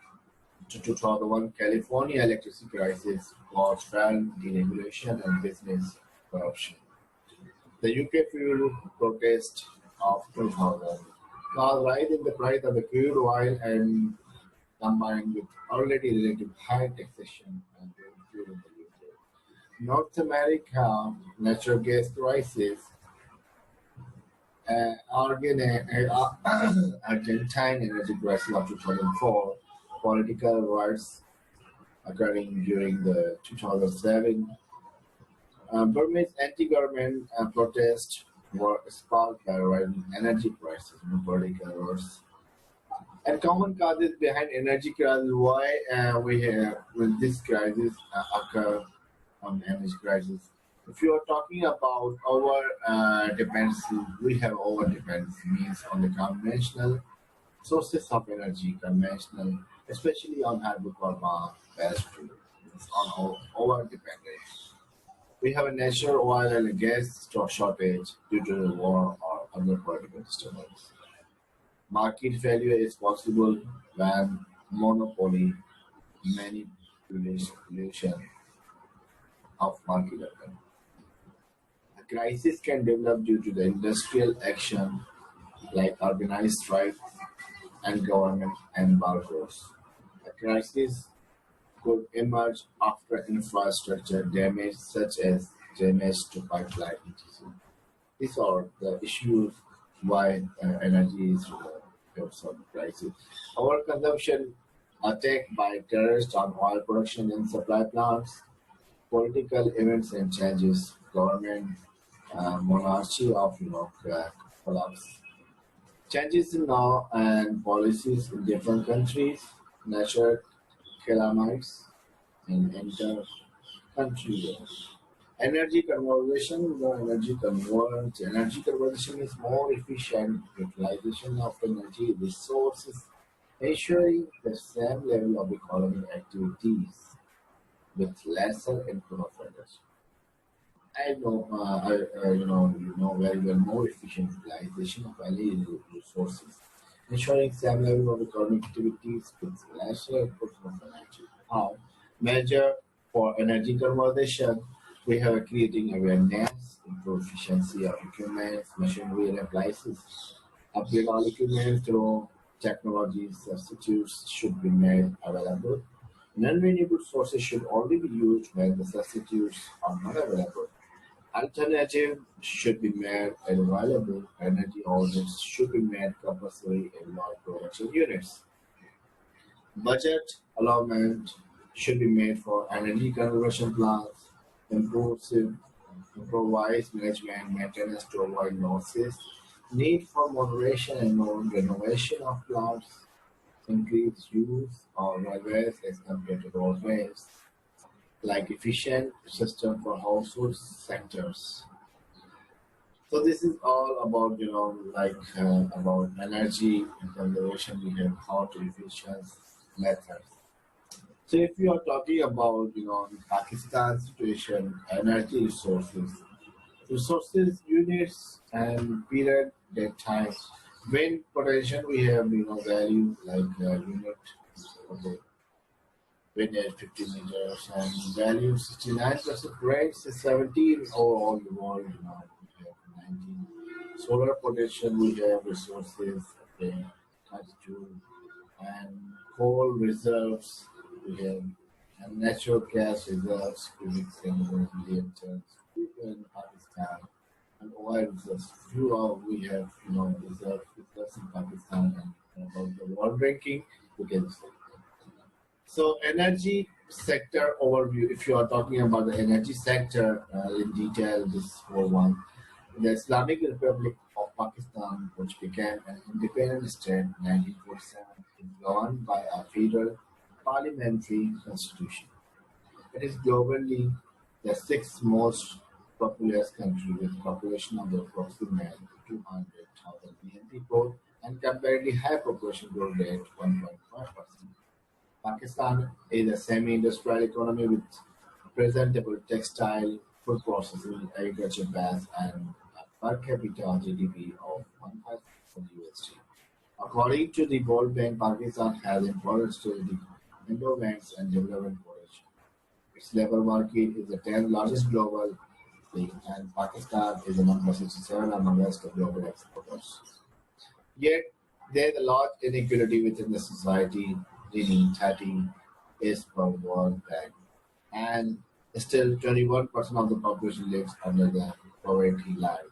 to 2001 California electricity crisis was found deregulation and business corruption. The UK fuel protest of 2000 caused rise in the price of the crude oil and combined with already relative high taxation and fuel in the UK. North America natural gas crisis, Argentine energy crisis of 2004, political riots occurring during the 2007. Burmese anti-government protests were sparked by rising energy prices and political wars. And common causes behind energy crisis, why we have when this crisis occur on energy crisis. If you are talking about over dependency, we have over dependency means on the conventional sources of energy, conventional, especially on hydrocarbon based fuel, means on over dependence. We have a natural oil and a gas shortage due to the war or other political disturbance. Market failure is possible when monopoly manipulation of market occur. A crisis can develop due to the industrial action like organized strikes and government embargoes. A crisis could emerge after infrastructure damage such as damage to pipeline etc. These are the issues why energy is some crisis. Our consumption attacked by terrorists on oil production and supply plants, political events and changes, government monarchy of collapse, changes in law and policies in different countries, natural calamities in inter-country wars. Energy conservation, the energy converge. Energy conservation is more efficient utilization of energy resources, ensuring the same level of economic activities with lesser input of energy. I know, you know very well more efficient utilization of any resources, ensuring same level of economic activities with lesser input of energy. How? Measure for energy conservation, we have creating awareness, improve efficiency of equipment, machinery and appliances, upgrade all equipment through technology substitutes should be made available. Non-renewable sources should only be used when the substitutes are not available. Alternative should be made available. Energy audits should be made compulsory in large production units. Budget allotment should be made for energy conservation plans, improved improvise management, maintenance to avoid losses, need for moderation and more renovation of plants, increased use of railways as compared to roadways, like efficient system for household sectors. So this is all about about energy and conservation. We have how to efficient methods. So if you are talking about Pakistan situation, energy resources units and period that time when potential we have value like unit okay when at 50 meters and value 69% rates is 17 overall the world we have 19 solar potential we have resources okay 32 and coal reserves we have and natural gas reserves cubic centimeters million tons in Pakistan and oil reserves. Few of we have reserves in Pakistan and about the world ranking we can say. So energy sector overview. If you are talking about the energy sector in detail, this whole one. The Islamic Republic of Pakistan, which became an independent state in 1947, is governed by a federal parliamentary constitution. It is globally the sixth most populous country with a population of approximately 200,000 million people and comparatively high population growth rate 1.5%. Pakistan is a semi-industrial economy with presentable textile, food processing, agriculture base, and a per capita GDP of 1,000 USD. According to the World Bank, Pakistan has important strategic endowments and development potential. Its labor market is the 10th largest globally, and Pakistan is the number 67 amongst the global exporters. Yet, there is a large inequality within the society, leading 30 is per World Bank, and still 21% of the population lives under the poverty line.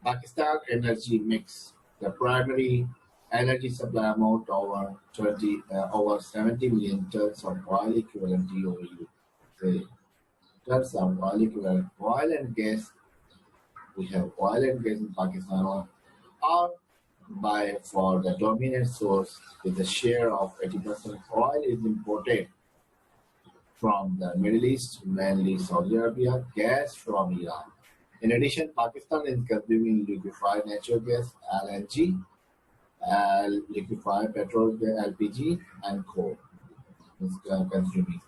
Pakistan energy mix. The primary energy supply amount over 70 million tons of oil equivalent TOU. The tons of oil equivalent oil and gas. We have oil and gas in Pakistan are by for the dominant source with a share of 80%. Oil is imported from the Middle East, mainly Saudi Arabia, gas from Iran. In addition, Pakistan is consuming liquefied natural gas (LNG), liquefied petrol (LPG), and coal. Is consuming.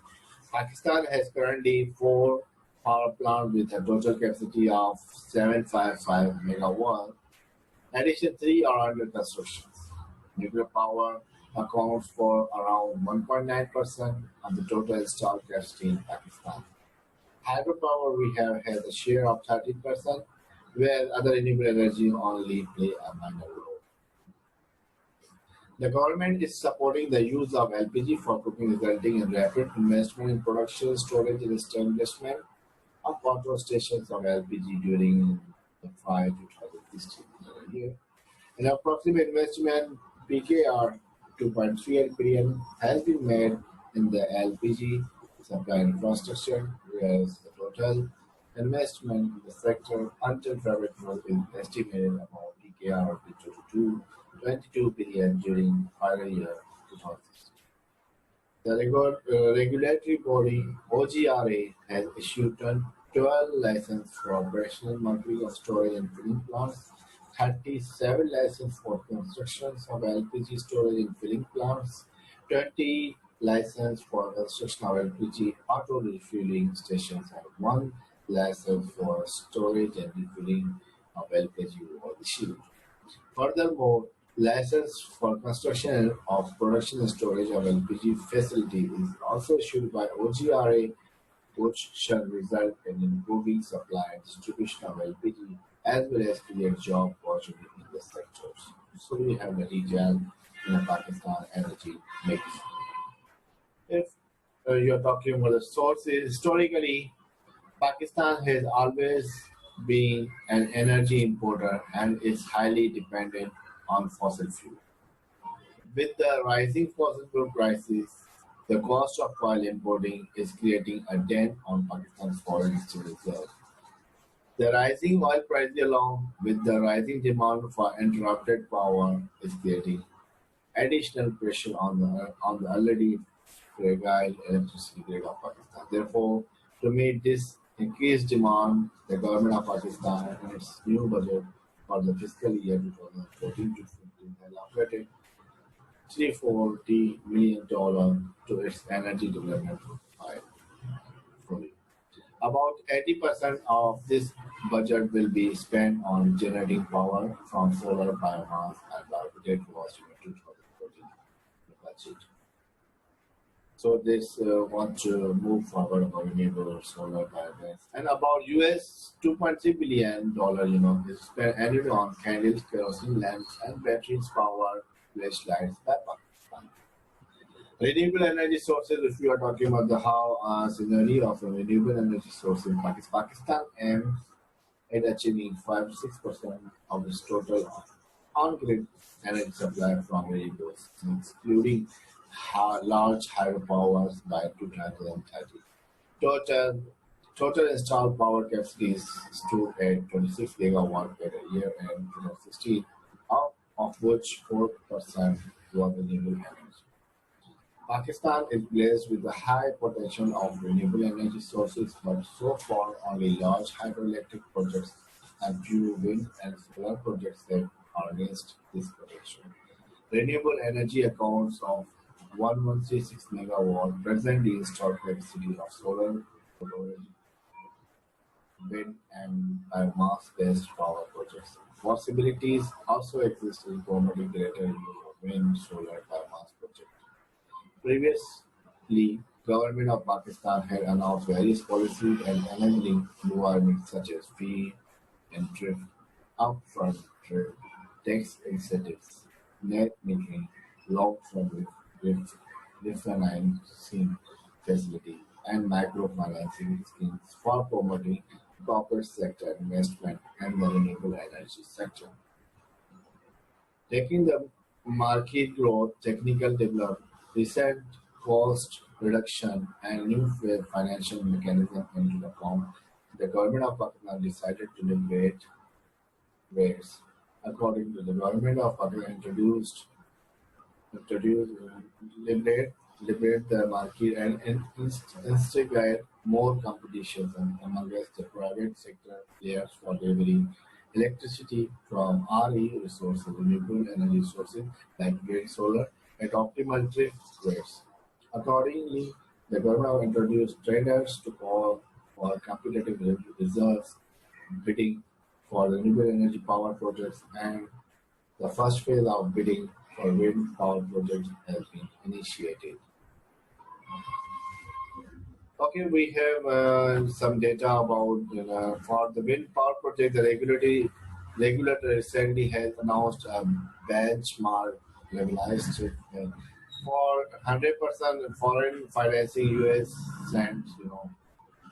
Pakistan has currently four power plants with a total capacity of 755 megawatt. In addition, three are under construction. Nuclear power accounts for around 1.9% of the total installed capacity in Pakistan. Hydropower we have has a share of 13%, where other renewable energy only play a minor role. The government is supporting the use of LPG for cooking, resulting in rapid investment in production, storage, and establishment of control stations of LPG during the 5 to 2016 year. An approximate investment PKR 2.38 billion has been made in the LPG supply infrastructure, whereas the total investment in the sector until private growth is estimated about PKR 22 billion during final year 2016. The regulatory body OGRA has issued 12 licenses for operational marketing of storage and filling plants, 37 licenses for constructions of LPG storage and filling plants, 20 licenses for construction of LPG auto refueling stations, and one license for storage and refilling of LPG was issued. Furthermore, license for construction of production and storage of LPG facility is also issued by OGRA, which shall result in improving supply and distribution of LPG as well as create job opportunity in the sectors. So we have the detail in a Pakistan energy mix. If you're talking about the sources, historically, Pakistan has always been an energy importer and is highly dependent on fossil fuel. With the rising fossil fuel prices, the cost of oil importing is creating a dent on Pakistan's foreign exchange reserve. The rising oil price along with the rising demand for interrupted power is creating additional pressure on the already fragile electricity grid of Pakistan. Therefore, to meet this increased demand, the government of Pakistan in its new budget for the fiscal year 2014 to 15 has allocated $340 million to its energy development file. About 80% of this budget will be spent on generating power from solar biomass and budget was in 2014 budget. So this want to move forward about renewable solar biogas. And about US $2.3 billion, is spent annually on candles, kerosene lamps, and batteries power flashlights by Pakistan. Renewable energy sources, if you are talking about the how synergy of a renewable energy source in Pakistan aims at achieving 5 to 6% of its total on-grid energy supply from renewables, including large hydropowers by 2030. Total installed power capacities stood at 26 gigawatt per year in 2016, of which 4% was renewable energy. Pakistan is blessed with a high potential of renewable energy sources, but so far only large hydroelectric projects and few wind and solar projects that harnessed this potential. Renewable energy accounts of 1136 megawatt presently installed capacity of solar, wind, and biomass-based power projects. Possibilities also exist in promoting greater use of wind, solar, biomass projects. Previously, government of Pakistan had announced various policies and enabling environments such as fee and thrift, upfront thrift, tax incentives, net metering, long-term refinancing facility, and microfinancing schemes for promoting corporate sector investment and the renewable energy sector. Taking the market growth, technical development, recent cost reduction, and new financial mechanism into account, the government of Pakistan decided to liberate rates. According to the government of Pakistan introduced liberate the market and instigate more competition amongst the private sector players for delivering electricity from RE resources, renewable energy sources like wind, solar, at optimal trade rates. Accordingly, the government introduced traders to call for competitive reserves bidding for renewable energy power projects, and the first phase of bidding for wind power projects has been initiated. Okay, we have some data about for the wind power project. The regulator recently has announced a benchmark levelized for 100% foreign financing. US sent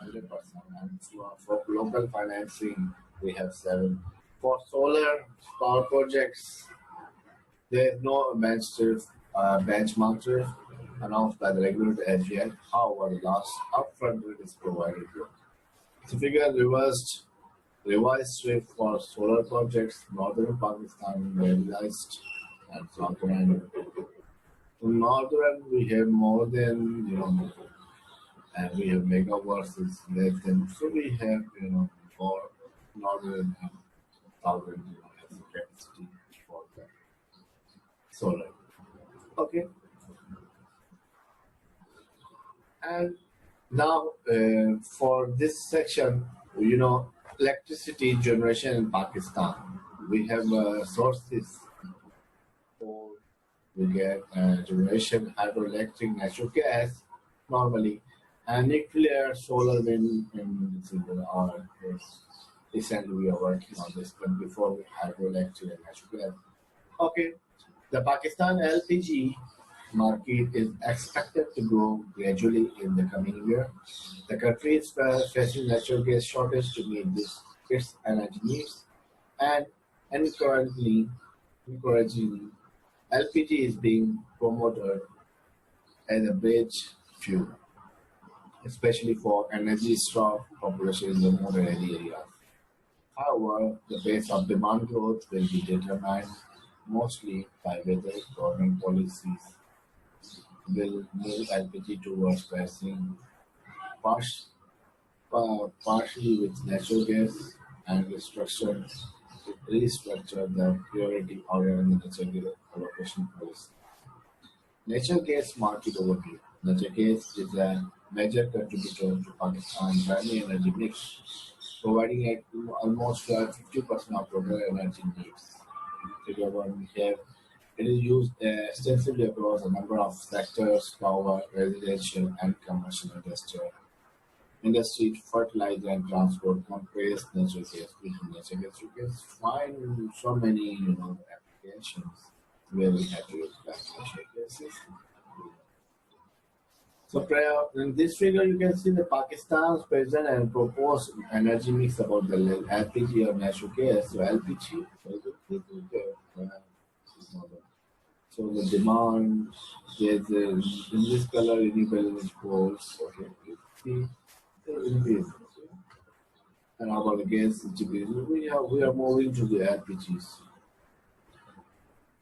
100%, and for local financing we have 7. For solar power projects, there is no benchmark tariff announced by the regulator as yet. However, the last upfront rate is provided here. The figure revised rate for solar projects, northern Pakistan realized and southern. In northern we have more than and we have megawatts is less than. So we have more northern and southern as a capacity for the solar. Okay. And now for this section, electricity generation in Pakistan, we have sources for we get generation, hydroelectric, natural gas normally, and nuclear, solar, wind, and our recently we are working on this one before we hydroelectric and natural gas. Okay, the Pakistan LPG market is expected to grow gradually in the coming year. The country is facing natural gas shortage to meet its energy needs, and encouragingly, LPG is being promoted as a bridge fuel, especially for energy-starved population in the more rural areas. However, the pace of demand growth will be determined mostly by whether government policies will move LPG towards pricing partially with natural gas and restructure the priority order in the natural gas allocation policy. Natural gas market overview. Natural gas is a major contributor to Pakistan's primary energy mix, providing almost 50% of total energy needs. Figure one we have it is used extensively across a number of sectors: power, residential, and commercial industry, fertilizer and transport, compressed natural gas, natural gas. You can find so many, applications where we have to use natural gases. So in this figure, you can see the Pakistan's present and proposed energy mix about the LPG or natural gas. So LPG, so the demand is in this color renewable energy goals. Okay, see the increase. And about the gas decrease, we are moving to the LPGs.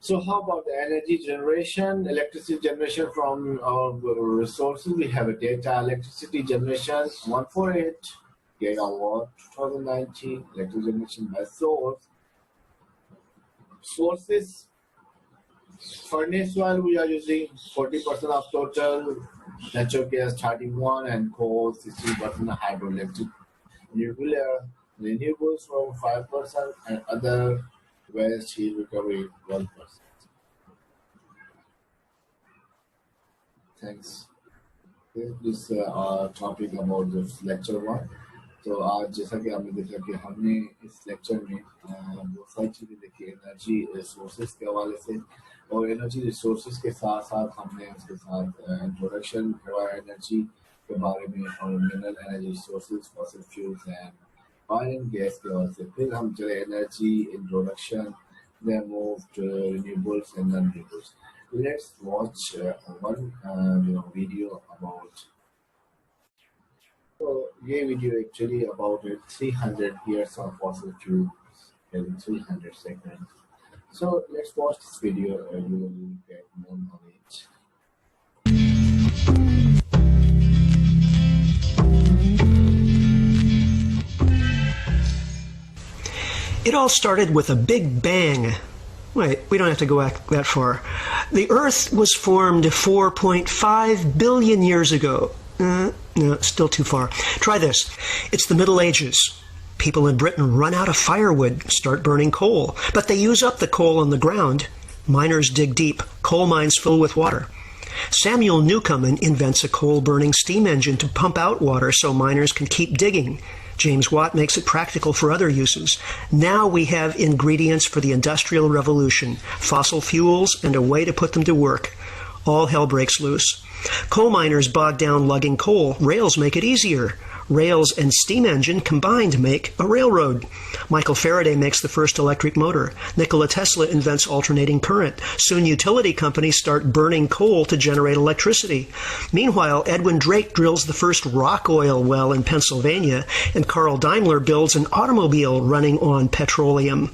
So how about the energy generation, electricity generation from our resources? We have a data electricity generation 148 gigawatt 2019 electricity generation by source. Sources, furnace oil we are using 40% of total, natural gas 31 and coal 60%, hydroelectric, nuclear, renewables from 5% and other waste heat recovery 1%. Thanks. This topic about this lecture one. तो आज जैसा कि आपने देखा कि हमने इस lecture में बहुत सारी चीज़ें देखी एनर्जी रिसोर्सेज के हवाले से, और एनर्जी रिसोर्सेज के साथ साथ हमने उसके साथ इंट्रोडक्शन करवाया एनर्जी के बारे में और mineral energy resources, fossil fuels and oil and gas के हवाले से. फिर हम चले energy introduction, then move to renewables and non-renewables. Let's watch one video about. So ये video actually about 300 years of fossil fuels in 300 seconds. So let's watch this video and you will get more knowledge. It all started with a big bang. Wait, we don't have to go back that far. The Earth was formed 4.5 billion years ago. No, still too far. Try this. It's the Middle Ages. People in Britain run out of firewood, start burning coal, but they use up the coal on the ground. Miners dig deep. Coal mines fill with water. Samuel Newcomen invents a coal-burning steam engine to pump out water so miners can keep digging. James Watt makes it practical for other uses. Now we have ingredients for the Industrial Revolution, fossil fuels, and a way to put them to work. All hell breaks loose. Coal miners bog down lugging coal. Rails make it easier. Rails and steam engine combined make a railroad. Michael Faraday makes the first electric motor. Nikola Tesla invents alternating current. Soon utility companies start burning coal to generate electricity. Meanwhile, Edwin Drake drills the first rock oil well in Pennsylvania, and Carl Daimler builds an automobile running on petroleum.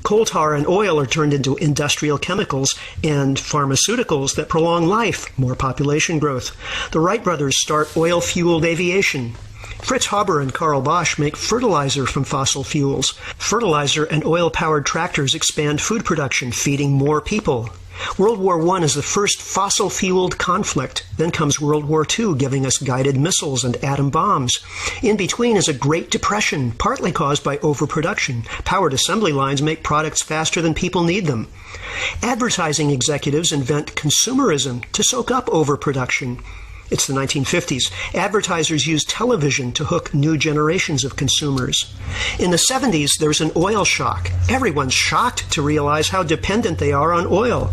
Coal tar and oil are turned into industrial chemicals and pharmaceuticals that prolong life, more population growth. The Wright brothers start oil-fueled aviation. Fritz Haber and Karl Bosch make fertilizer from fossil fuels. Fertilizer and oil-powered tractors expand food production, feeding more people. World War I is the first fossil-fueled conflict. Then comes World War II, giving us guided missiles and atom bombs. In between is a Great Depression, partly caused by overproduction. Powered assembly lines make products faster than people need them. Advertising executives invent consumerism to soak up overproduction. It's the 1950s. Advertisers use television to hook new generations of consumers. In the 70s, there's an oil shock. Everyone's shocked to realize how dependent they are on oil.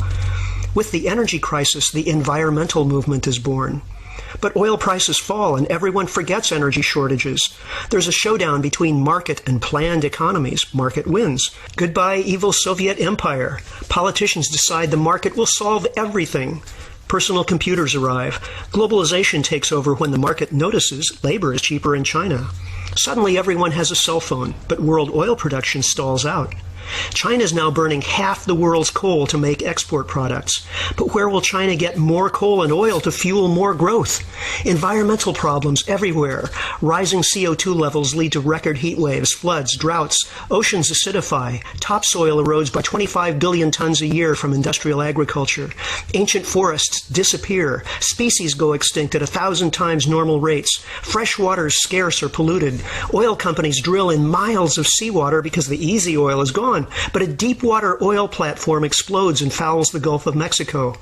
With the energy crisis, the environmental movement is born. But oil prices fall and everyone forgets energy shortages. There's a showdown between market and planned economies. Market wins. Goodbye, evil Soviet empire. Politicians decide the market will solve everything. Personal computers arrive. Globalization takes over when the market notices labor is cheaper in China. Suddenly everyone has a cell phone, but world oil production stalls out. China is now burning half the world's coal to make export products. But where will China get more coal and oil to fuel more growth? Environmental problems everywhere. Rising CO2 levels lead to record heat waves, floods, droughts. Oceans acidify. Topsoil erodes by 25 billion tons a year from industrial agriculture. Ancient forests disappear. Species go extinct at 1,000 times normal rates. Fresh water is scarce or polluted. Oil companies drill in miles of seawater because the easy oil is gone. But a deep water oil platform explodes and fouls the Gulf of Mexico.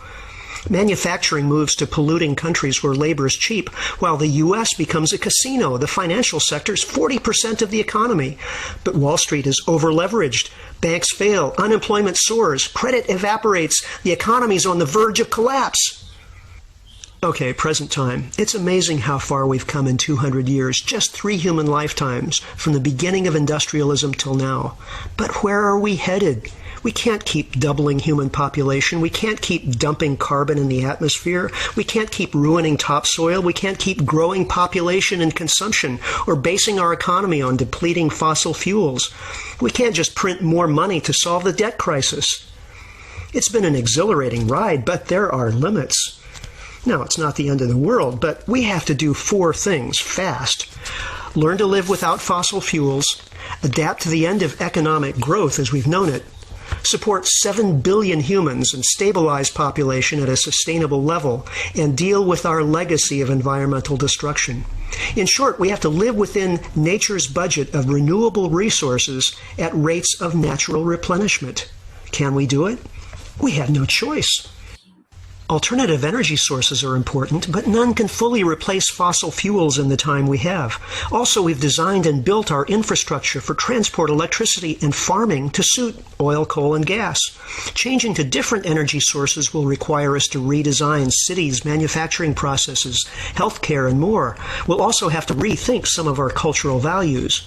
Manufacturing moves to polluting countries where labor is cheap, while the U.S. becomes a casino. The financial sector is 40% of the economy. But Wall Street is over-leveraged. Banks fail. Unemployment soars. Credit evaporates. The economy is on the verge of collapse. Okay, present time. It's amazing how far we've come in 200 years, just 3 human lifetimes, from the beginning of industrialism till now. But where are we headed? We can't keep doubling human population. We can't keep dumping carbon in the atmosphere. We can't keep ruining topsoil. We can't keep growing population and consumption or basing our economy on depleting fossil fuels. We can't just print more money to solve the debt crisis. It's been an exhilarating ride, but there are limits. Now, it's not the end of the world, but we have to do 4 things fast. Learn to live without fossil fuels, adapt to the end of economic growth as we've known it, support 7 billion humans and stabilize population at a sustainable level, and deal with our legacy of environmental destruction. In short, we have to live within nature's budget of renewable resources at rates of natural replenishment. Can we do it? We have no choice. Alternative energy sources are important, but none can fully replace fossil fuels in the time we have. Also, we've designed and built our infrastructure for transport, electricity, and farming to suit oil, coal, and gas. Changing to different energy sources will require us to redesign cities, manufacturing processes, healthcare, and more. We'll also have to rethink some of our cultural values.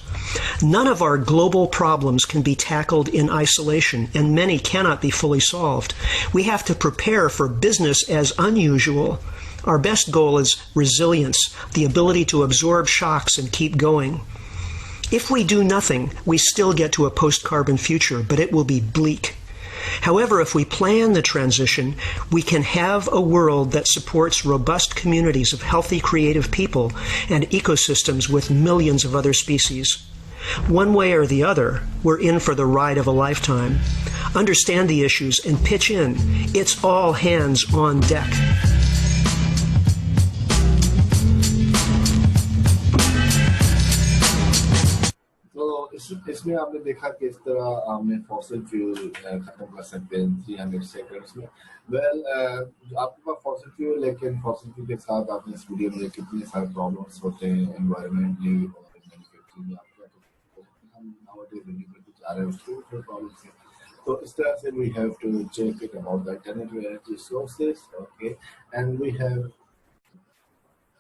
None of our global problems can be tackled in isolation, and many cannot be fully solved. We have to prepare for business as unusual. Our best goal is resilience, the ability to absorb shocks and keep going. If we do nothing, we still get to a post-carbon future, but it will be bleak. However, if we plan the transition, we can have a world that supports robust communities of healthy, creative people and ecosystems with millions of other species. One way or the other, we're in for the ride of a lifetime. Understand the issues and pitch in. It's all hands on deck. तो इसमें आपने देखा कि इस तरह हमने fossil fuel खत्म कर सकते हैं 300 सेकंड्स में। वेल आपके पास फॉसिल फ्यूल, लेकिन फॉसिल फ्यूल के साथ आपने इस वीडियो में कितने सारे प्रॉब्लम्स होते हैं एनवायरमेंटली और मैन्युफैक्चरिंग में। हम nowadays रिन्यूएबल पे जा रहे हैं, उसके प्रॉब्लम्स हैं। तो इस तरह से we have to check it about the alternative energy sources, okay, and we have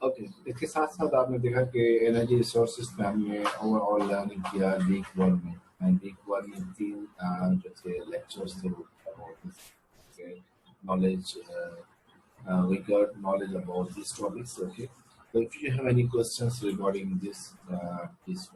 okay, इसके साथ साथ आपने देखा कि एनर्जी रिसोर्सेज में हमने ओवरऑल लर्निंग किया वीक 1 में, एंड वीक 1 में 3 जैसे लेक्चर्स थे knowledge, we got knowledge about these topics, okay. So if you have any questions regarding this, please